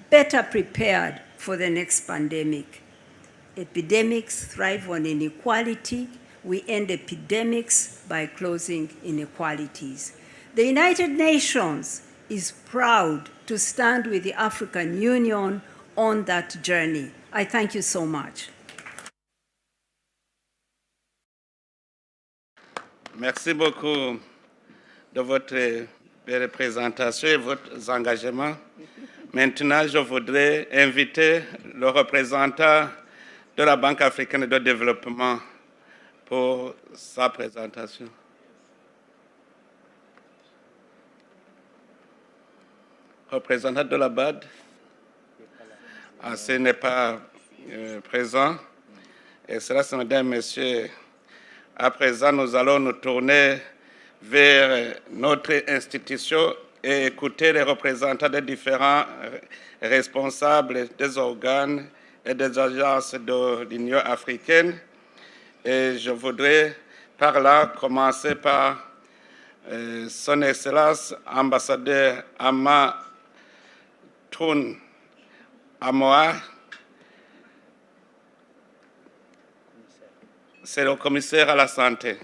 [SPEAKER 7] better prepared for the next pandemic. Epidemics thrive on inequality. We end epidemics by closing inequalities. The United Nations is proud to stand with the African Union on that journey. I thank you so much.
[SPEAKER 4] Merci beaucoup de votre belle présentation et votre engagement. Maintenant, je voudrais inviter le représentant de la Banque africaine de développement pour sa présentation. Représentant de la BAD, ce n'est pas présent. Excellences, mesdames, messieurs, à présent, nous allons nous tourner vers notre institution et écouter les représentants des différents responsables des organes et des agences de l'Union africaine. Et je voudrais par là commencer par Son Excellence ambassadeur Ama Troun Amoa. C'est le commissaire à la santé.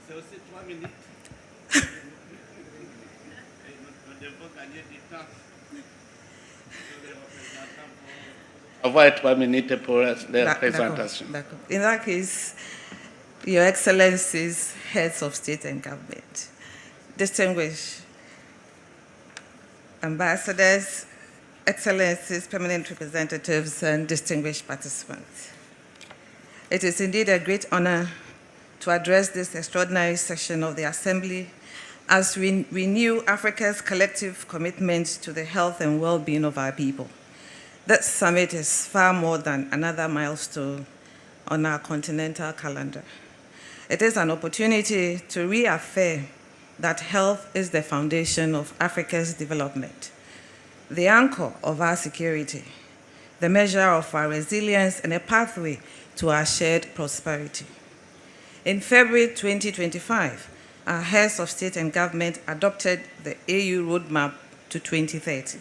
[SPEAKER 4] C'est aussi 3 minutes. Nous devons gagner du temps. Avoir 3 minutes pour la présentation.
[SPEAKER 8] D'accord. In that case, Your Excellencies, heads of state and government, distinguished ambassadors, excellencies, permanent representatives, and distinguished participants. It is indeed a great honor to address this extraordinary session of the Assembly as we renew Africa's collective commitment to the health and well-being of our people. This summit is far more than another milestone on our continental calendar. It is an opportunity to reaffirm that health is the foundation of Africa's development, the anchor of our security, the measure of our resilience, and a pathway to our shared prosperity. In February 2025, our heads of state and government adopted the AU roadmap to 2030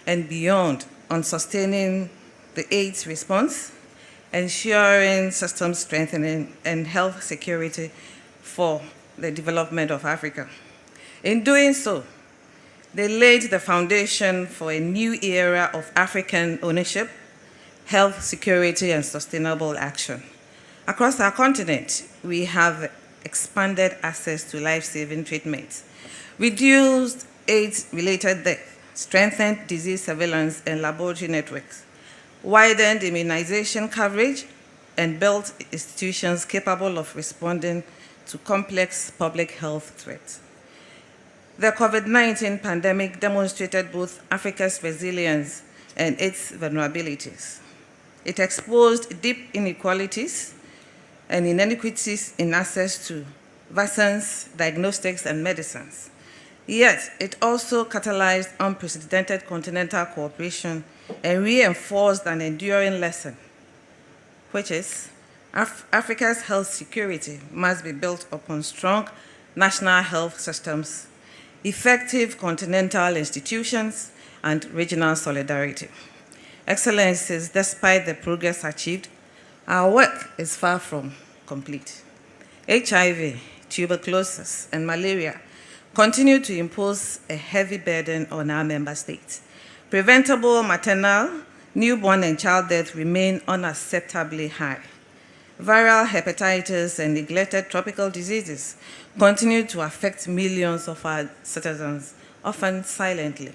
[SPEAKER 8] and beyond on sustaining the AIDS response, ensuring system strengthening and health security for the development of Africa. In doing so, they laid the foundation for a new era of African ownership, health security, and sustainable action. Across our continent, we have expanded access to life-saving treatments, reduced AIDS-related death, strengthened disease surveillance and laboratory networks, widened immunization coverage, and built institutions capable of responding to complex public health threats. The COVID-19 pandemic demonstrated both Africa's resilience and its vulnerabilities. It exposed deep inequalities and inequities in access to vaccines, diagnostics, and medicines. Yet, it also catalyzed unprecedented continental cooperation and reinforced an enduring lesson, which is Africa's health security must be built upon strong national health systems, effective continental institutions, and regional solidarity. Excellencies, despite the progress achieved, our work is far from complete. HIV, tuberculosis, and malaria continue to impose a heavy burden on our member states. Preventable maternal, newborn, and child death remain unacceptably high. Viral hepatitis and neglected tropical diseases continue to affect millions of our citizens, often silently.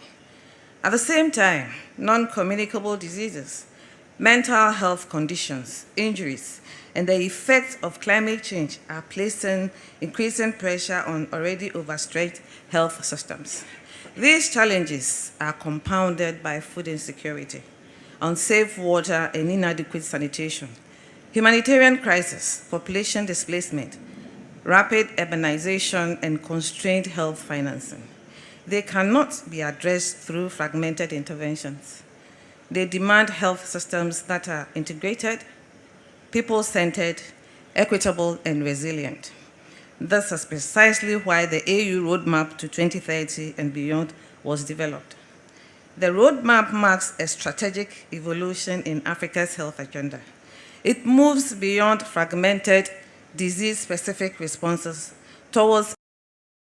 [SPEAKER 8] At the same time, non-communicable diseases, mental health conditions, injuries, and the effects of climate change are placing increasing pressure on already overstretched health systems. These challenges are compounded by food insecurity, unsafe water and inadequate sanitation, humanitarian crisis, population displacement, rapid urbanization, and constrained health financing. They cannot be addressed through fragmented interventions. They demand health systems that are integrated, people-centered, equitable, and resilient. This is precisely why the AU Roadmap to 2030 and beyond was developed. The roadmap marks a strategic evolution in Africa's health agenda. It moves beyond fragmented, disease-specific responses towards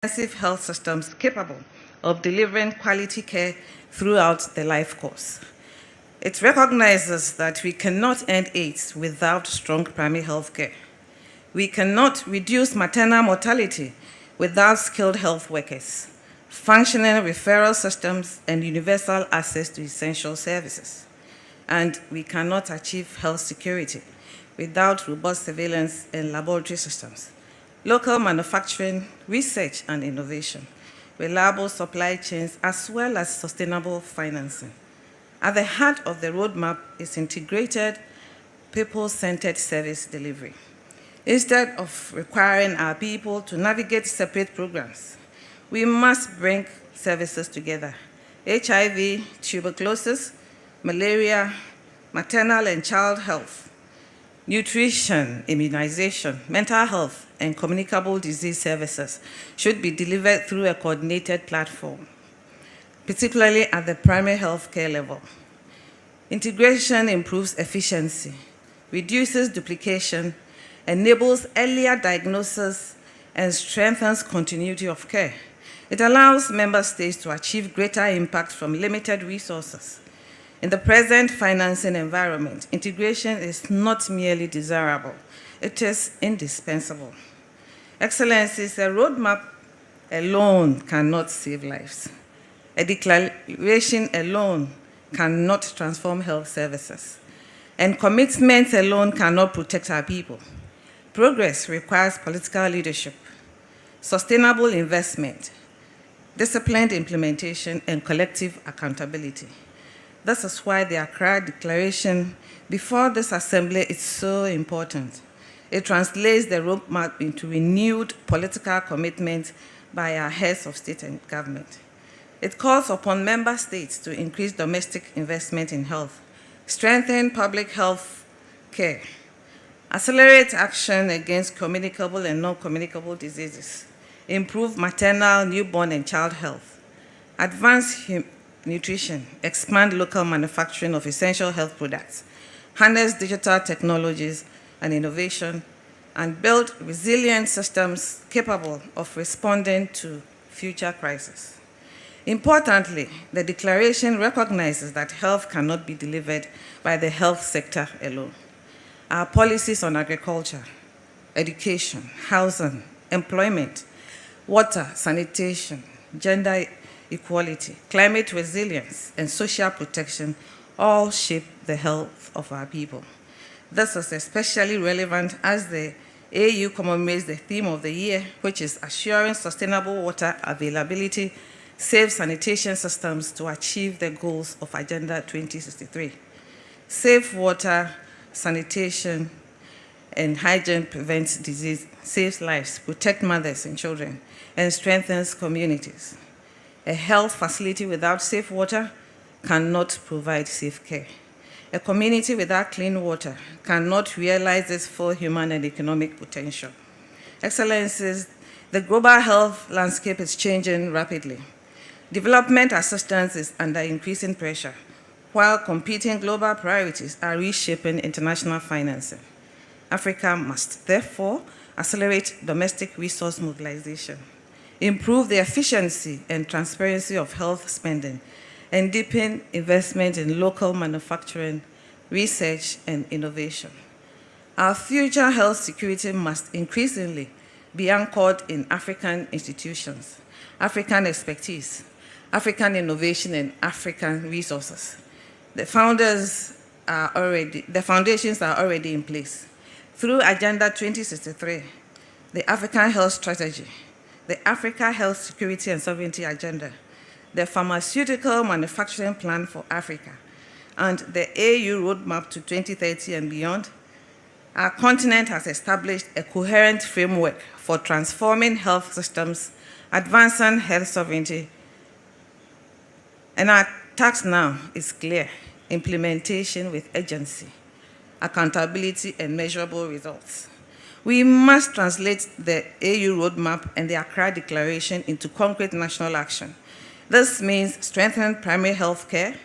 [SPEAKER 8] comprehensive health systems capable of delivering quality care throughout the life course. It recognizes that we cannot end AIDS without strong primary health care. We cannot reduce maternal mortality without skilled health workers, functioning referral systems, and universal access to essential services. And we cannot achieve health security without robust surveillance and laboratory systems, local manufacturing, research and innovation, reliable supply chains, as well as sustainable financing. At the heart of the roadmap is integrated, people-centered service delivery. Instead of requiring our people to navigate separate programs, we must bring services together. HIV, tuberculosis, malaria, maternal and child health, nutrition, immunization, mental health, and communicable disease services should be delivered through a coordinated platform, particularly at the primary health care level. Integration improves efficiency, reduces duplication, enables earlier diagnosis, and strengthens continuity of care. It allows member states to achieve greater impact from limited resources. In the present financing environment, integration is not merely desirable, it is indispensable. Excellencies, a roadmap alone cannot save lives. A declaration alone cannot transform health services. And commitments alone cannot protect our people. Progress requires political leadership, sustainable investment, disciplined implementation, and collective accountability. This is why the Accra Declaration before this Assembly is so important. It translates the roadmap into renewed political commitment by our heads of state and government. It calls upon member states to increase domestic investment in health, strengthen public health care, accelerate action against communicable and non-communicable diseases, improve maternal, newborn, and child health, advance nutrition, expand local manufacturing of essential health products, harness digital technologies and innovation, and build resilient systems capable of responding to future crises. Importantly, the declaration recognizes that health cannot be delivered by the health sector alone. Our policies on agriculture, education, housing, employment, water, sanitation, gender equality, climate resilience, and social protection all shape the health of our people. This is especially relevant as the AU commemorates the theme of the year, which is assuring sustainable water availability, safe sanitation systems to achieve the goals of Agenda 2063. Safe water, sanitation, and hygiene prevents disease, saves lives, protects mothers and children, and strengthens communities. A health facility without safe water cannot provide safe care. A community without clean water cannot realize its full human and economic potential. Excellencies, the global health landscape is changing rapidly. Development assistance is under increasing pressure, while competing global priorities are reshaping international financing. Africa must therefore accelerate domestic resource mobilization, improve the efficiency and transparency of health spending, and deepen investment in local manufacturing, research, and innovation. Our future health security must increasingly be anchored in African institutions, African expertise, African innovation, and African resources. The foundations are already in place. Through Agenda 2063, the African Health Strategy, the Africa Health Security and Sovereignty Agenda, the Pharmaceutical Manufacturing Plan for Africa, and the AU Roadmap to 2030 and beyond, our continent has established a coherent framework for transforming health systems, advancing health sovereignty, and our task now is clear: implementation with urgency, accountability, and measurable results. We must translate the AU Roadmap and the Accra Declaration into concrete national action. This means strengthening primary health care,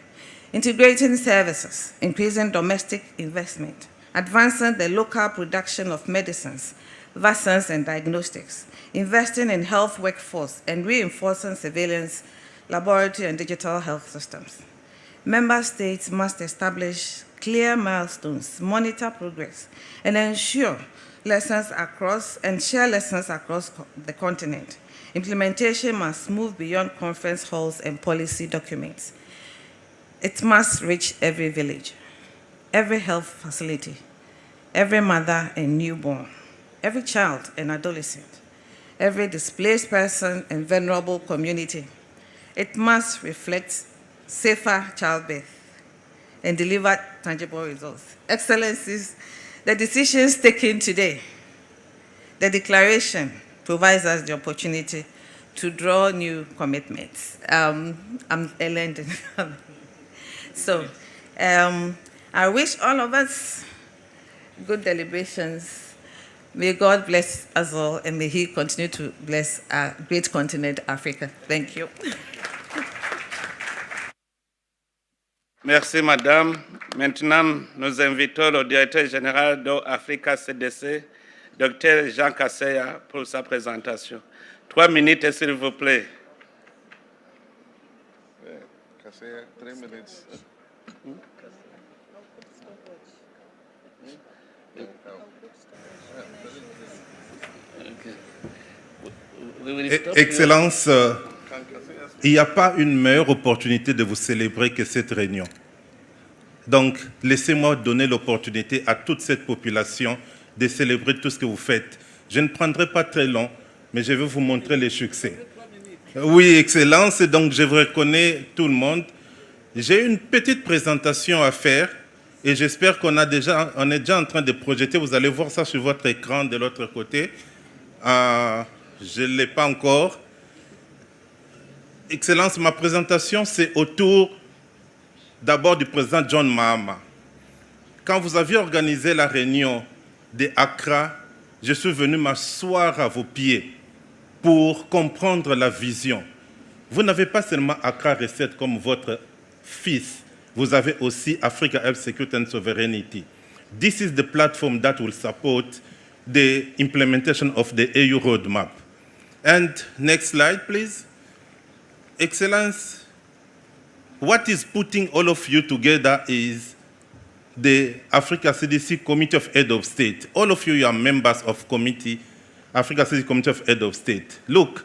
[SPEAKER 8] integrating services, increasing domestic investment, advancing the local production of medicines, vaccines, and diagnostics, investing in health workforce, and reinforcing surveillance, laboratory, and digital health systems. Member states must establish clear milestones, monitor progress, and ensure share lessons across the continent. Implementation must move beyond conference halls and policy documents. It must reach every village, every health facility, every mother and newborn, every child and adolescent, every displaced person and vulnerable community. It must reflect safer childbirth and deliver tangible results. Excellencies, the decisions taken today, the declaration provides us the opportunity to draw new commitments. I'm Ellen. So I wish all of us good deliberations. May God bless us all, and may He continue to bless our great continent, Africa. Thank you.
[SPEAKER 4] Merci, Madame. Maintenant, nous invitons le directeur général de Africa CDC, Dr. Jean Kasseya, pour sa présentation. 3 minutes, s'il vous plaît.
[SPEAKER 2] Kasseya, 3 minutes.
[SPEAKER 9] Excellence, il n'y a pas une meilleure opportunité de vous célébrer que cette réunion. Donc, laissez-moi donner l'opportunité à toute cette population de célébrer tout ce que vous faites. Je ne prendrai pas très long, mais je vais vous montrer les succès. Oui, Excellence, donc je vous reconnais tout le monde. J'ai une petite présentation à faire et j'espère qu'on est déjà en train de projeter. Vous allez voir ça sur votre écran de l'autre côté. Je ne l'ai pas encore. Excellence, ma présentation, c'est autour d'abord du président John Mahama. Quand vous aviez organisé la réunion de Accra, je suis venu m'asseoir à vos pieds pour comprendre la vision. Vous n'avez pas seulement Accra Recette comme votre fils, vous avez aussi Africa Health Security and Sovereignty. This is the platform that will support the implementation of the AU roadmap. And next slide, please. Excellence, what is putting all of you together is the Africa CDC Committee of Head of State. All of you are members of Africa CDC Committee of Head of State. Look,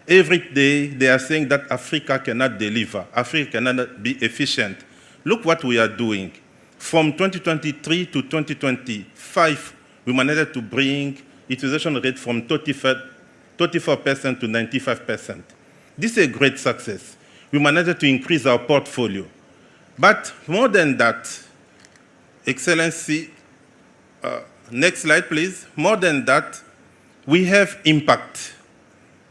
[SPEAKER 9] every day they are saying that Africa cannot deliver, Africa cannot be efficient. Look what we are doing. From 2023 to 2025, we managed to bring utilization rate from 34% to 95%. This is a great success. We managed to increase our portfolio. But more than that, Excellency, next slide, please. More than that, we have impact.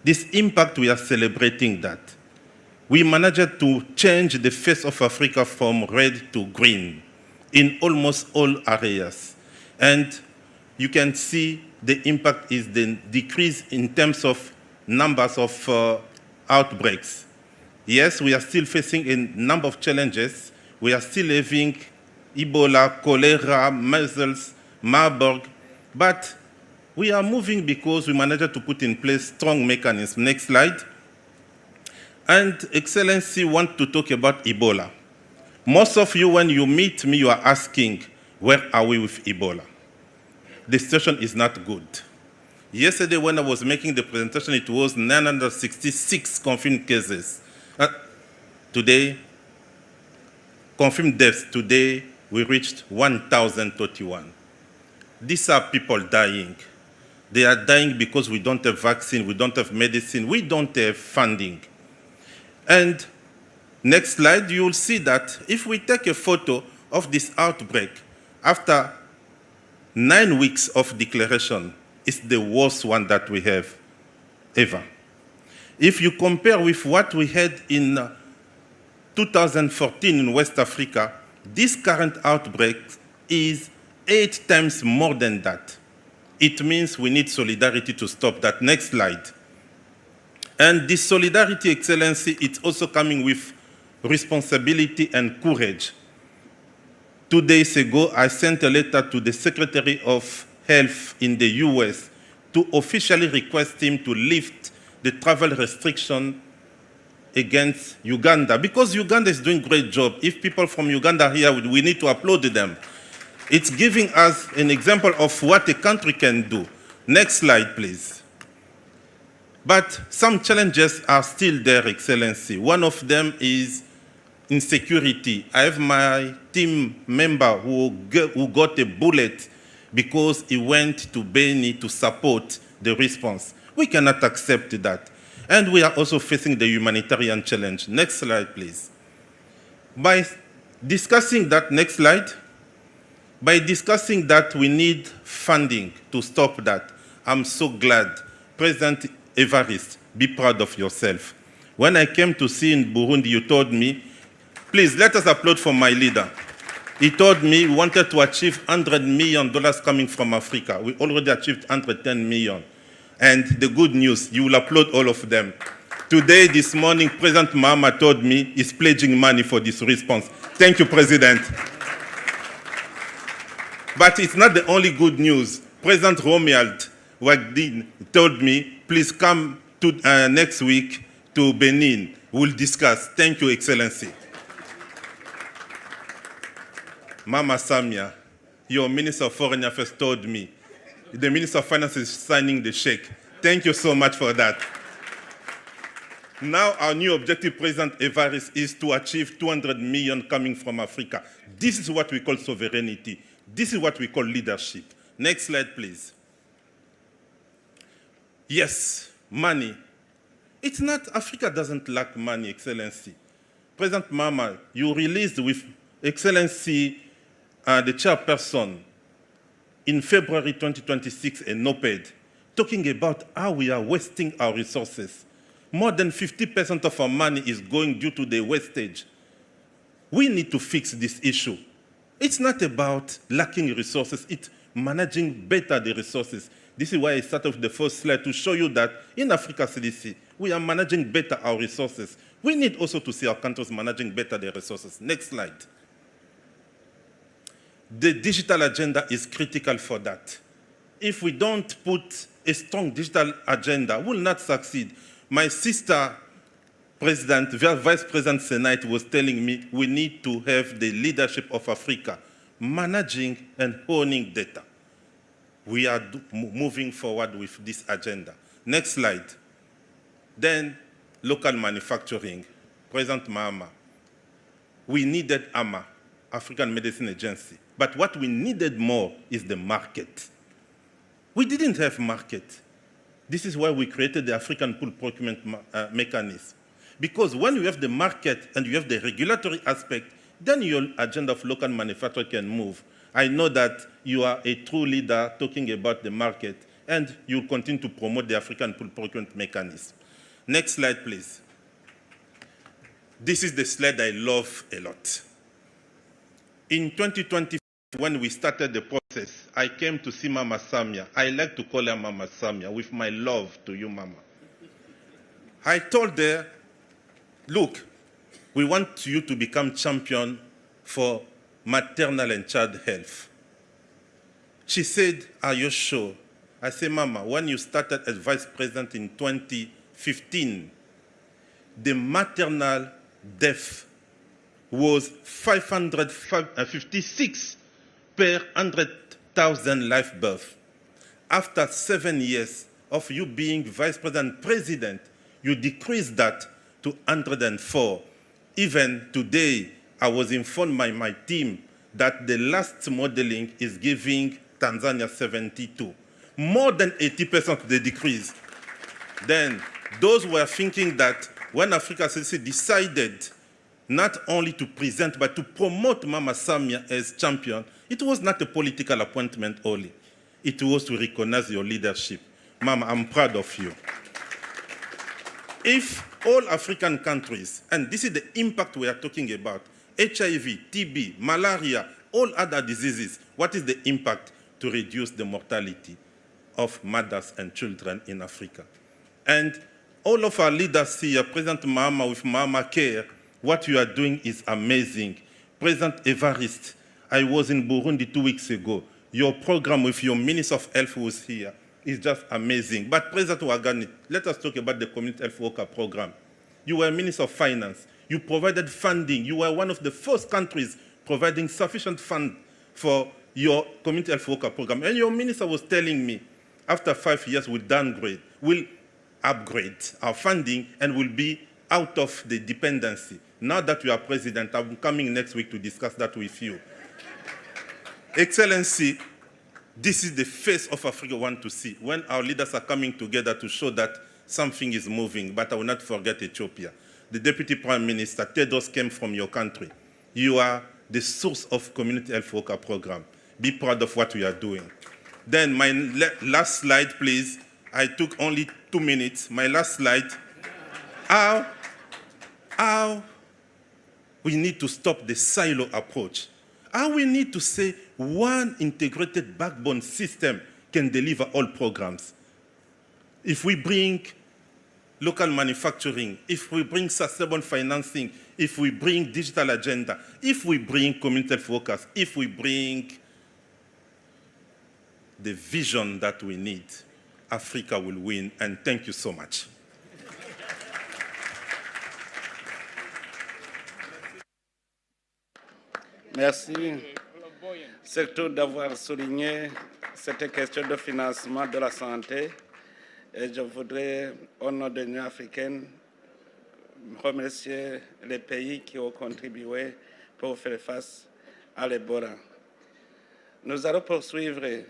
[SPEAKER 9] This impact, we are celebrating that. We managed to change the face of Africa from red to green in almost all areas. And you can see the impact is the decrease in terms of numbers of outbreaks. Yes, we are still facing a number of challenges. We are still having Ebola, cholera, measles, Marburg, but we are moving because we managed to put in place strong mechanisms. Next slide. And Excellency want to talk about Ebola. Most of you, when you meet me, you are asking, where are we with Ebola? The situation is not good. Yesterday, when I was making the presentation, it was 966 confirmed cases. Today, confirmed deaths, today, we reached 1,031. These are people dying. They are dying because we don't have vaccine, we don't have medicine, we don't have funding. And next slide, you will see that if we take a photo of this outbreak, after 9 weeks of declaration, it's the worst one that we have ever. If you compare with what we had in 2014 in West Africa, this current outbreak is 8 times more than that. It means we need solidarity to stop that. Next slide. And this solidarity, Excellency, it's also coming with responsibility and courage. 2 days ago, I sent a letter to the Secretary of Health in the US to officially request him to lift the travel restriction against Uganda, because Uganda is doing a great job. If people from Uganda are here, we need to applaud them. It's giving us an example of what a country can do. Next slide, please. But some challenges are still there, Excellency. One of them is insecurity. I have my team member who got a bullet because he went to Beni to support the response. We cannot accept that. And we are also facing the humanitarian challenge. Next slide, please. By discussing that, next slide. By discussing that, we need funding to stop that. I'm so glad. President Evariste, be proud of yourself. When I came to see in Burundi, you told me, please let us applaud for my leader. He told me we wanted to achieve $100 million coming from Africa. We already achieved 110 million. And the good news, you will applaud all of them. Today, this morning, President Mahama told me he's pledging money for this response. Thank you, President. But it's not the only good news. President Romuald Wagdin told me, please come to, next week to Benin. We'll discuss. Thank you, Excellency. Mama Samia, your Minister of Foreign Affairs told me, the Minister of Finance is signing the check. Thank you so much for that. Now our new objective, President Evariste, is to achieve 200 million coming from Africa. This is what we call sovereignty. This is what we call leadership. Next slide, please. Yes, money. It's not, Africa doesn't lack money, Excellency. President Mahama, you released with Excellency, the chairperson, in February 2026, an op-ed talking about how we are wasting our resources. More than 50% of our money is going due to the wastage. We need to fix this issue. It's not about lacking resources, it's managing better the resources. This is why I started with the first slide to show you that in Africa CDC, We are managing better our resources. We need also to see our countries managing better their resources. Next slide. The digital agenda is critical for that. If we don't put a strong digital agenda, we will not succeed. My sister, Vice President Senate, was telling me we need to have the leadership of Africa, managing and owning data. We are moving forward with this agenda. Next slide. Then, local manufacturing. President Mahama, we needed AMA, African Medicine Agency. But what we needed more is the market. We didn't have market. This is why we created the African Pool Procurement Mechanism. Because when you have the market and you have the regulatory aspect, then your agenda of local manufacture can move. I know that you are a true leader talking about the market, and you continue to promote the African Pool Procurement Mechanism. Next slide, please. This is the slide I love a lot. In 2020, when we started the process, I came to see Mama Samia. I like to call her Mama Samia, with my love to you, Mama. I told her, look, we want you to become champion for maternal and child health. She said, are you sure? I said, Mama, when you started as vice president in 2015, the maternal death was 556 per 100,000 live births. After 7 years of you being vice president, you decreased that to 104. Even today, I was informed by my team that the last modeling is giving Tanzania 72. More than 80% of the decrease. Then, those were thinking that when Africa CDC decided not only to present, but to promote Mama Samia as champion, it was not a political appointment only. It was to recognize your leadership. Mama, I'm proud of you. If all African countries, and this is the impact we are talking about, HIV, TB, malaria, all other diseases, what is the impact to reduce the mortality of mothers and children in Africa? And all of our leaders here, President Mahama with Mahama Care, what you are doing is amazing. President Evariste, I was in Burundi 2 weeks ago. Your program with your Minister of Health was here. It's just amazing. But President Ouagani, let us talk about the Community Health Worker Program. You were Minister of Finance. You provided funding. You were one of the first countries providing sufficient fund for your Community Health Worker Program. And your minister was telling me, after 5 years, we'll upgrade our funding and we'll be out of the dependency. Now that you are president, I'm coming next week to discuss that with you. Excellency, this is the face of Africa we want to see, when our leaders are coming together to show that something is moving. But I will not forget Ethiopia. The Deputy Prime Minister, Tedros, came from your country. You are the source of Community Health Worker Program. Be proud of what we are doing. Then my last slide, please. I took only 2 minutes. My last slide. How we need to stop the silo approach. How we need to say one integrated backbone system can deliver all programs. If we bring local manufacturing, if we bring sustainable financing, if we bring digital agenda, if we bring community health workers, if we bring the vision that we need, Africa will win. And thank you so much.
[SPEAKER 4] Merci, surtout d'avoir souligné cette question de financement de la santé. Et je voudrais, au nom de l'Union africaine, remercier les pays qui ont contribué pour faire face à l'Ebola. Nous allons poursuivre, et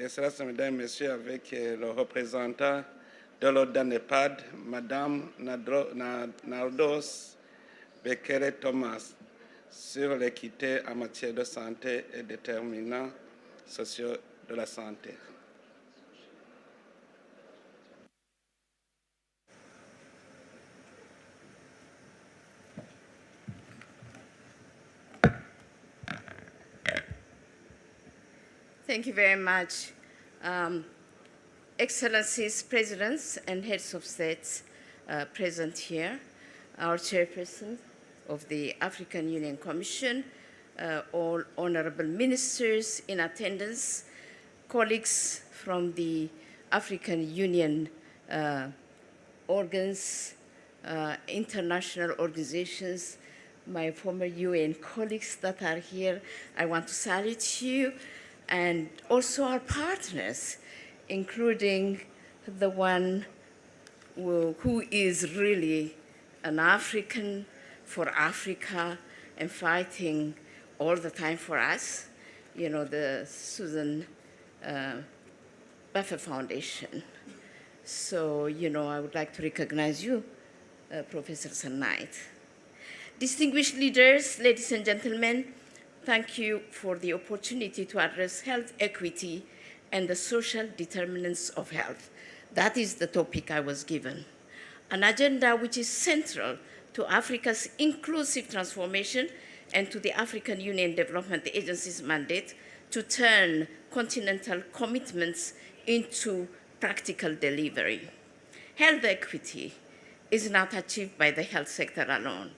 [SPEAKER 4] cela, mesdames et messieurs, avec le représentant de l'ODANEPAD, Madame Nardos Bekele-Thomas, sur l'équité en matière de santé et déterminants sociaux de la santé.
[SPEAKER 10] Thank you very much. Excellencies, Presidents, and Heads of States, present here, our chairperson of the African Union Commission, all honorable ministers in attendance, colleagues from the African Union organs, international organizations, my former UN colleagues that are here, I want to salute you, and also our partners, including the one who is really an African for Africa and fighting all the time for us, you know, the Susan Buffer Foundation. So, you know, I would like to recognize you, Professor Sanait. Distinguished leaders, ladies and gentlemen, thank you for the opportunity to address health equity and the social determinants of health. That is the topic I was given. An agenda which is central to Africa's inclusive transformation and to the African Union Development Agency's mandate to turn continental commitments into practical delivery. Health equity is not achieved by the health sector alone.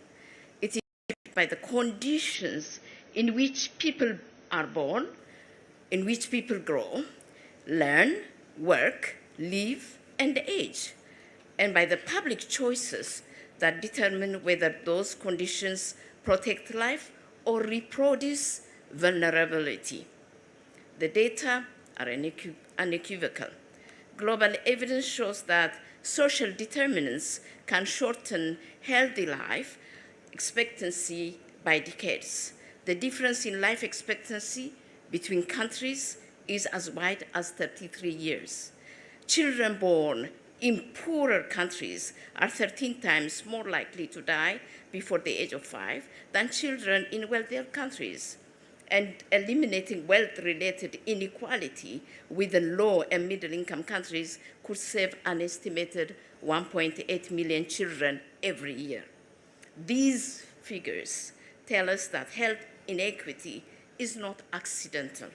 [SPEAKER 10] It is achieved by the conditions in which people are born, in which people grow, learn, work, live, and age, and by the public choices that determine whether those conditions protect life or reproduce vulnerability. The data are unequivocal. Global evidence shows that social determinants can shorten healthy life expectancy by decades. The difference in life expectancy between countries is as wide as 33 years. Children born in poorer countries are 13 times more likely to die before the age of 5 than children in wealthier countries. And eliminating wealth-related inequality within low and middle-income countries could save an estimated 1.8 million children every year. These figures tell us that health inequity is not accidental.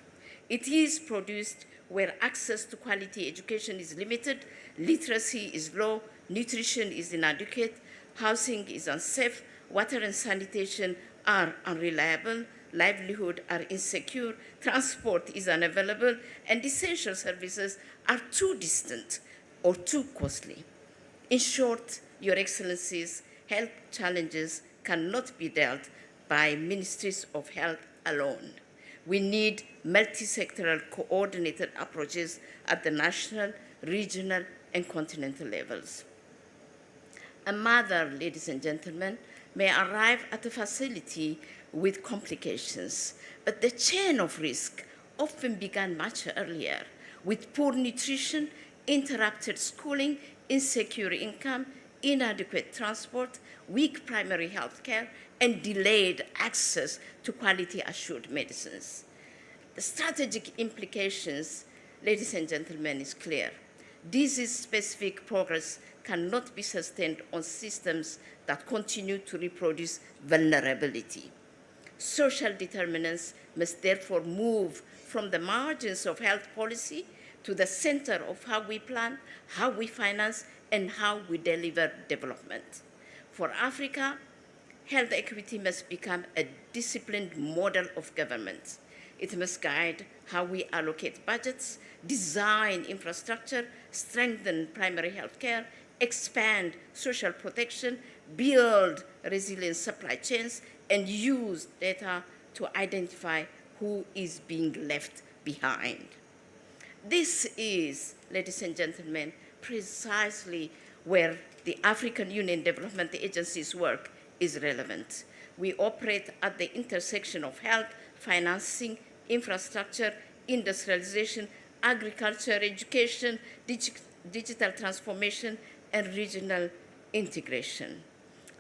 [SPEAKER 10] It is produced where access to quality education is limited, literacy is low, nutrition is inadequate, housing is unsafe, water and sanitation are unreliable, livelihood are insecure, transport is unavailable, and essential services are too distant or too costly. In short, Your Excellencies, health challenges cannot be dealt by ministries of health alone. We need multi-sectoral coordinated approaches at the national, regional, and continental levels. A mother, ladies and gentlemen, may arrive at a facility with complications, but the chain of risk often began much earlier, with poor nutrition, interrupted schooling, insecure income, inadequate transport, weak primary health care, and delayed access to quality-assured medicines. The strategic implications, ladies and gentlemen, is clear. Disease-specific progress cannot be sustained on systems that continue to reproduce vulnerability. Social determinants must therefore move from the margins of health policy to the center of how we plan, how we finance, and how we deliver development. For Africa, health equity must become a disciplined model of government. It must guide how we allocate budgets, design infrastructure, strengthen primary health care, expand social protection, build resilient supply chains, and use data to identify who is being left behind. This is, ladies and gentlemen, precisely where the African Union Development Agency's work is relevant. We operate at the intersection of health, financing, infrastructure, industrialization, agriculture, education, digital transformation, and regional integration.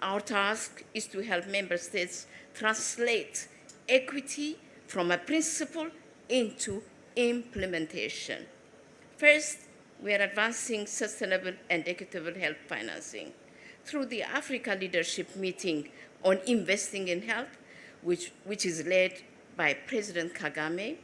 [SPEAKER 10] Our task is to help member states translate equity from a principle into implementation. First, we are advancing sustainable and equitable health financing through the Africa Leadership Meeting on Investing in Health, which is led by President Kagame,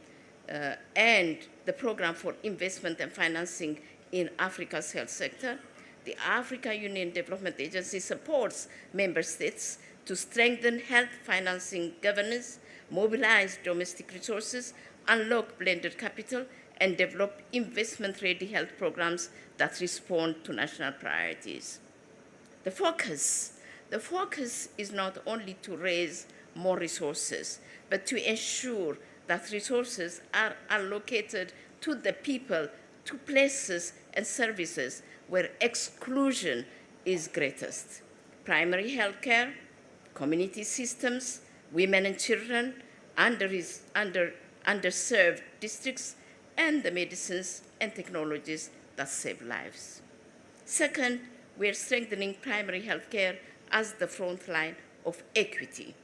[SPEAKER 10] and the Program for Investment and Financing in Africa's Health Sector. the African Union Development Agency supports member states to strengthen health financing governance, mobilize domestic resources, unlock blended capital, and develop investment-ready health programs that respond to national priorities. The focus is not only to raise more resources, but to ensure that resources are allocated to the people, to places and services where exclusion is greatest. Primary health care, community systems, women and children, underserved districts, and the medicines and technologies that save lives. Second, we are strengthening primary health care as the front line of equity.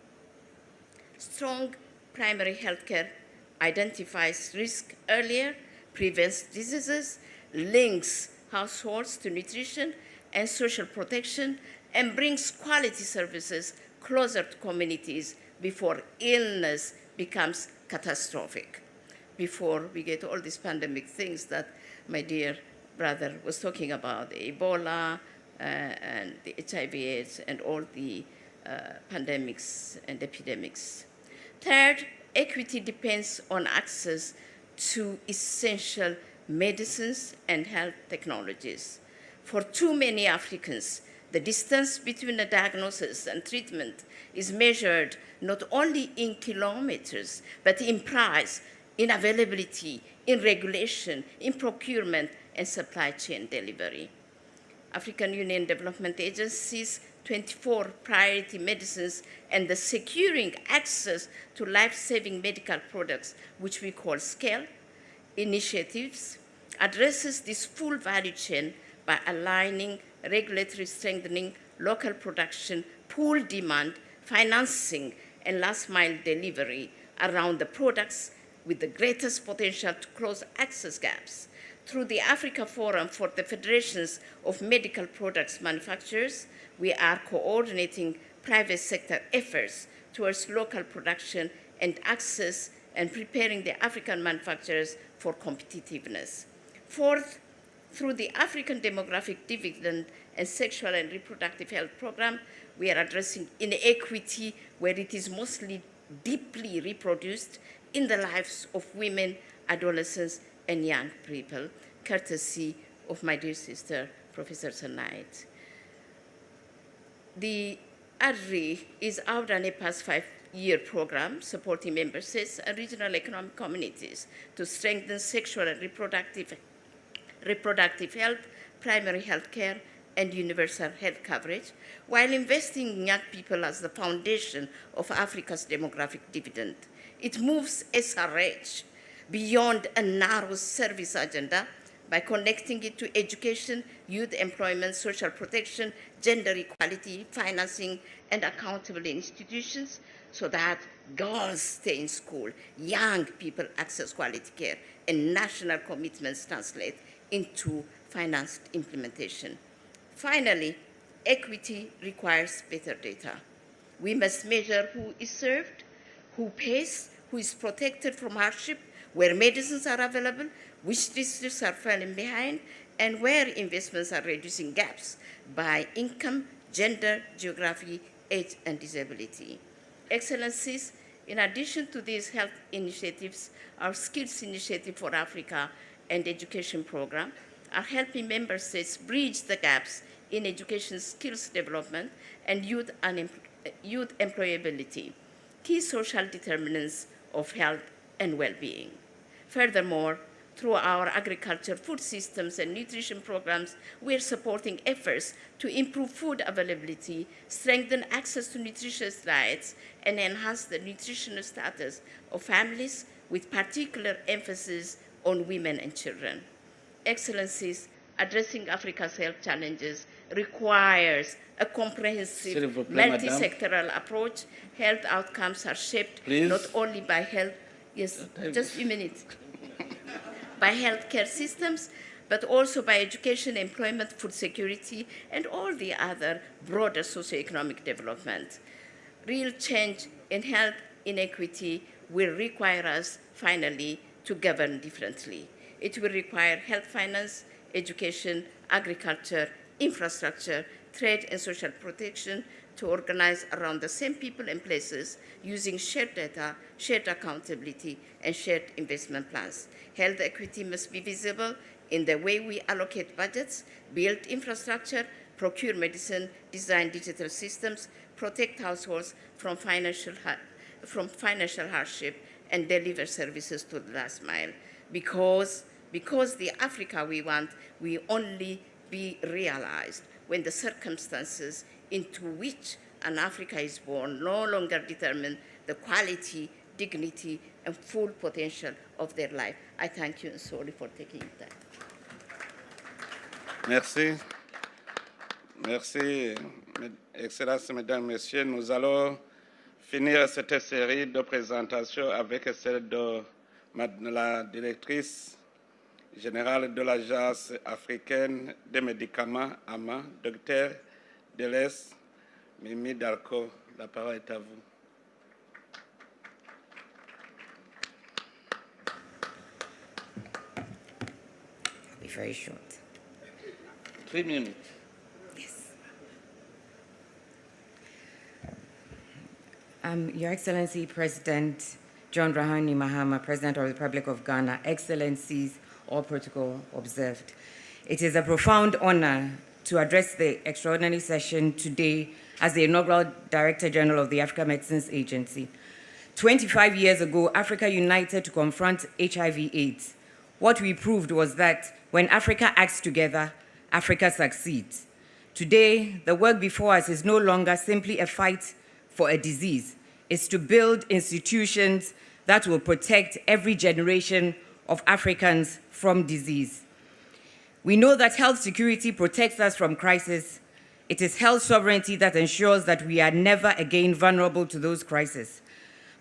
[SPEAKER 10] Strong primary health care identifies risk earlier, prevents diseases, links households to nutrition and social protection, and brings quality services closer to communities before illness becomes catastrophic. Before we get all these pandemic things that my dear brother was talking about, the Ebola and the HIV/AIDS and all the pandemics and epidemics. Third, equity depends on access to essential medicines and health technologies. For too many Africans, the distance between a diagnosis and treatment is measured not only in kilometers, but in price, in availability, in regulation, in procurement, and supply chain delivery. African Union Development Agency's 24 priority medicines and the securing access to life-saving medical products, which we call SCALE, initiatives, addresses this full value chain by aligning regulatory strengthening, local production, pool demand, financing, and last-mile delivery around the products with the greatest potential to close access gaps. Through the Africa Forum for the Federations of Medical Products Manufacturers, we are coordinating private sector efforts towards local production and access and preparing the African manufacturers for competitiveness. Fourth, through the African Demographic Dividend and Sexual and Reproductive Health Program, we are addressing inequity where it is mostly deeply reproduced in the lives of women, adolescents, and young people, courtesy of my dear sister, Professor Sanait. The ADRI is out on a past 5-year program supporting member states and regional economic communities to strengthen sexual and reproductive health, primary health care, and universal health coverage, while investing in young people as the foundation of Africa's demographic dividend. It moves SRH beyond a narrow service agenda by connecting it to education, youth employment, social protection, gender equality, financing, and accountable institutions so that girls stay in school, young people access quality care, and national commitments translate into financed implementation. Finally, equity requires better data. We must measure who is served, who pays, who is protected from hardship, where medicines are available, which districts are falling behind, and where investments are reducing gaps by income, gender, geography, age, and disability. Excellencies, in addition to these health initiatives, our Skills Initiative for Africa and Education Program are helping member states bridge the gaps in education skills development and youth employability, key social determinants of health and well-being. Furthermore, through our agriculture, food systems, and nutrition programs, we are supporting efforts to improve food availability, strengthen access to nutritious diets, and enhance the nutritional status of families with particular emphasis on women and children. Excellencies, addressing Africa's health challenges requires a comprehensive, multi-sectoral approach. Health outcomes are shaped not only by health, just a minute, by healthcare systems, but also by education, employment, food security, and all the other broader socioeconomic development. Real change in health inequity will require us, finally, to govern differently. It will require health finance, education, agriculture, infrastructure, trade, and social protection to organize around the same people and places using shared data, shared accountability, and shared investment plans. Health equity must be visible in the way we allocate budgets, build infrastructure, procure medicine, design digital systems, protect households from financial hardship, and deliver services to the last mile. Because the Africa we want will only be realized when the circumstances into which an Africa is born no longer determine the quality, dignity, and full potential of their life. I thank you and sorry for taking time.
[SPEAKER 4] Merci. Merci, Excellences, Mesdames, Messieurs. Nous allons finir cette série de présentations avec celle de la directrice générale de l'Agence africaine des médicaments, AMA, Dr. Delès Mimi Darko. La parole est à vous.
[SPEAKER 11] I'll be very short.
[SPEAKER 4] 3 minutes.
[SPEAKER 11] Yes. Your Excellency, President John Dramani Mahama, President of the Republic of Ghana, Excellencies, all protocol observed. It is a profound honor to address the extraordinary session today as the inaugural Director General of the Africa Medicines Agency. 25 years ago, Africa united to confront HIV/AIDS. What we proved was that when Africa acts together, Africa succeeds. Today, the work before us is no longer simply a fight for a disease. It's to build institutions that will protect every generation of Africans from disease. We know that health security protects us from crisis. It is health sovereignty that ensures that we are never again vulnerable to those crises.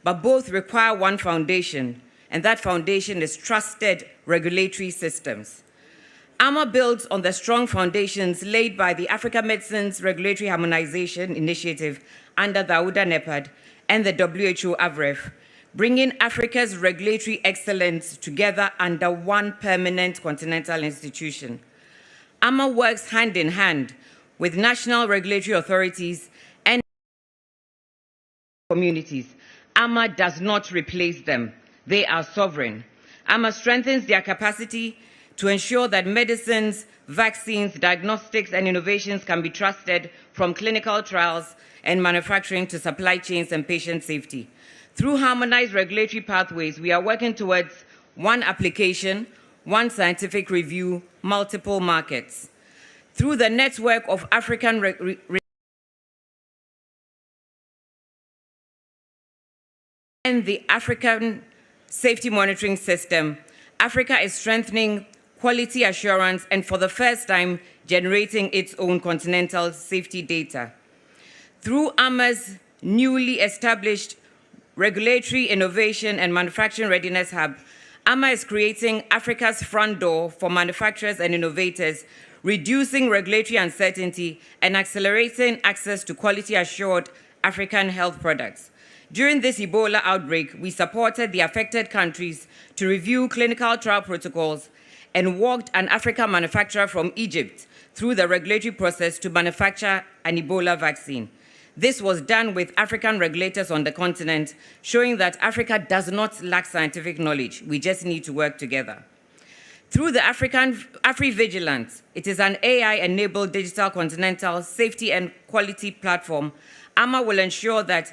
[SPEAKER 11] But both require one foundation, and that foundation is trusted regulatory systems. AMA builds on the strong foundations laid by the Africa Medicines Regulatory Harmonization Initiative under the AUDA-NEPAD and the WHO AVREF, bringing Africa's regulatory excellence together under one permanent continental institution. AMA works hand in hand with national regulatory authorities and communities. AMA does not replace them. They are sovereign. AMA strengthens their capacity to ensure that medicines, vaccines, diagnostics, and innovations can be trusted from clinical trials and manufacturing to supply chains and patient safety. Through harmonized regulatory pathways, we are working towards one application, one scientific review, multiple markets. Through the network of African and the African Safety Monitoring System, Africa is strengthening quality assurance and for the first time generating its own continental safety data. Through AMA's newly established Regulatory Innovation and Manufacturing Readiness Hub, AMA is creating Africa's front door for manufacturers and innovators, reducing regulatory uncertainty and accelerating access to quality-assured African health products. During this Ebola outbreak, we supported the affected countries to review clinical trial protocols and walked an African manufacturer from Egypt through the regulatory process to manufacture an Ebola vaccine. This was done with African regulators on the continent, showing that Africa does not lack scientific knowledge. We just need to work together. Through the AfriVigilance, it is an AI-enabled digital continental safety and quality platform. AMA will ensure that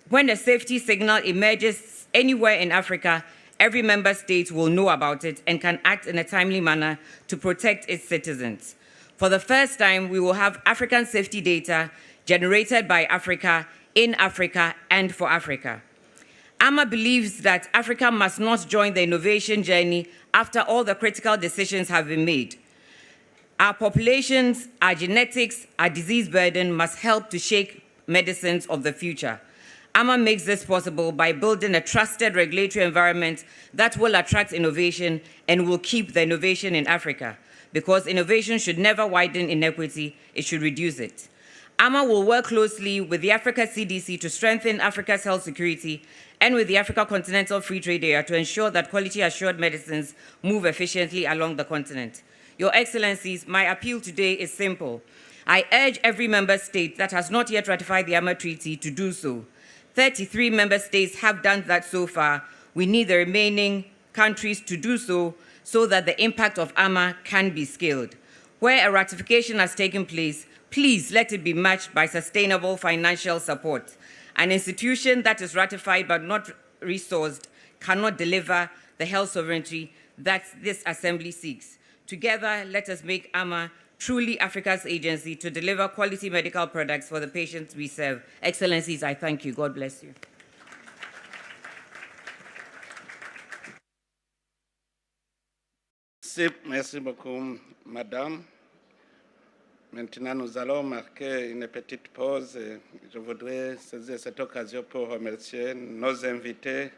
[SPEAKER 11] when a safety signal emerges anywhere in Africa, every member state will know about it and can act in a timely manner to protect its citizens. For the first time, we will have African safety data generated by Africa, in Africa, and for Africa. AMA believes that Africa must not join the innovation journey after all the critical decisions have been made. Our populations, our genetics, our disease burden must help to shape medicines of the future. AMA makes this possible by building a trusted regulatory environment that will attract innovation and will keep the innovation in Africa, because innovation should never widen inequity, it should reduce it. AMA will work closely with the Africa CDC to strengthen Africa's health security and with the Africa Continental Free Trade Area to ensure that quality-assured medicines move efficiently along the continent. Your Excellencies, my appeal today is simple. I urge every member state that has not yet ratified the AMA Treaty to do so. 33 member states have done that so far. We need the remaining countries to do so that the impact of AMA can be scaled. Where a ratification has taken place, please let it be matched by sustainable financial support. An institution that is ratified but not resourced cannot deliver the health sovereignty that this Assembly seeks. Together, let us make AMA truly Africa's agency to deliver quality medical products for the patients we serve. Excellencies, I thank you. God bless you.
[SPEAKER 4] Merci beaucoup, Madame. Maintenant, nous allons marquer une petite pause. Je voudrais saisir cette occasion pour remercier nos invités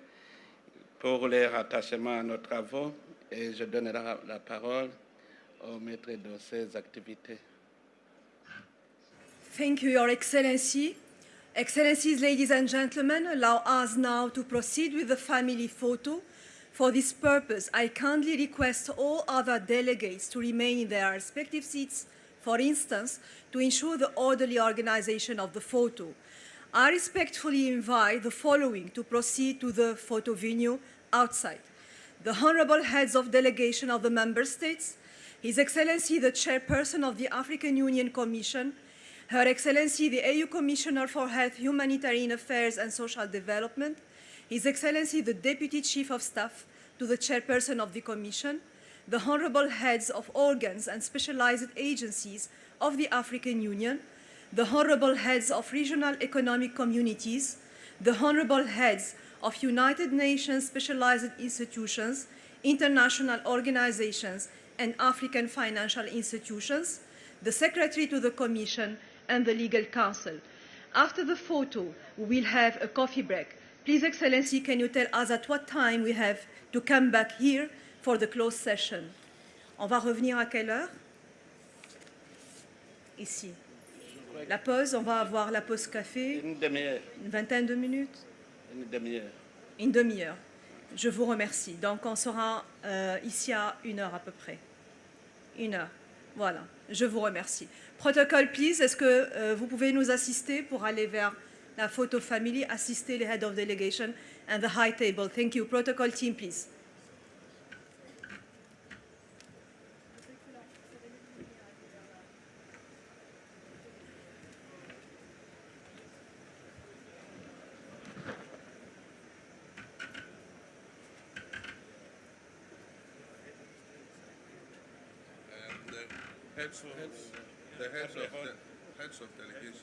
[SPEAKER 4] pour leur attachement à nos travaux et je donnerai la parole au maître de ces activités.
[SPEAKER 1] Thank you, Your Excellency. Excellencies, ladies and gentlemen, allow us now to proceed with the family photo. For this purpose, I kindly request all other delegates to remain in their respective seats, for instance, to ensure the orderly organization of the photo. I respectfully invite the following to proceed to the photo venue outside. The Honorable Heads of Delegation of the Member States, His Excellency the Chairperson of the African Union Commission, Her Excellency the AU Commissioner for Health, Humanitarian Affairs and Social Development, His Excellency the Deputy Chief of Staff to the Chairperson of the Commission, the Honorable Heads of Organs and Specialized Agencies of the African Union, the Honorable Heads of Regional Economic Communities, the Honorable Heads of United Nations Specialized Institutions, international organizations, and African financial institutions, the Secretary to the Commission, and the Legal Counsel. After the photo, we will have a coffee break. Please, Excellency, can you tell us at what time we have to come back here for the closed session? On va revenir à quelle heure? Ici. La pause, on va avoir la pause café.
[SPEAKER 4] Une demi-heure.
[SPEAKER 1] Une vingtaine de minutes?
[SPEAKER 4] Une demi-heure.
[SPEAKER 1] Une demi-heure. Je vous remercie. Donc, on sera ici à 1 heure à peu près. 1 heure. Voilà. Je vous remercie. Protocol, please. Est-ce que vous pouvez nous assister pour aller vers la photo family, assister les head of delegation and the high table? Thank you. Protocol team, please.
[SPEAKER 2] The heads of delegations.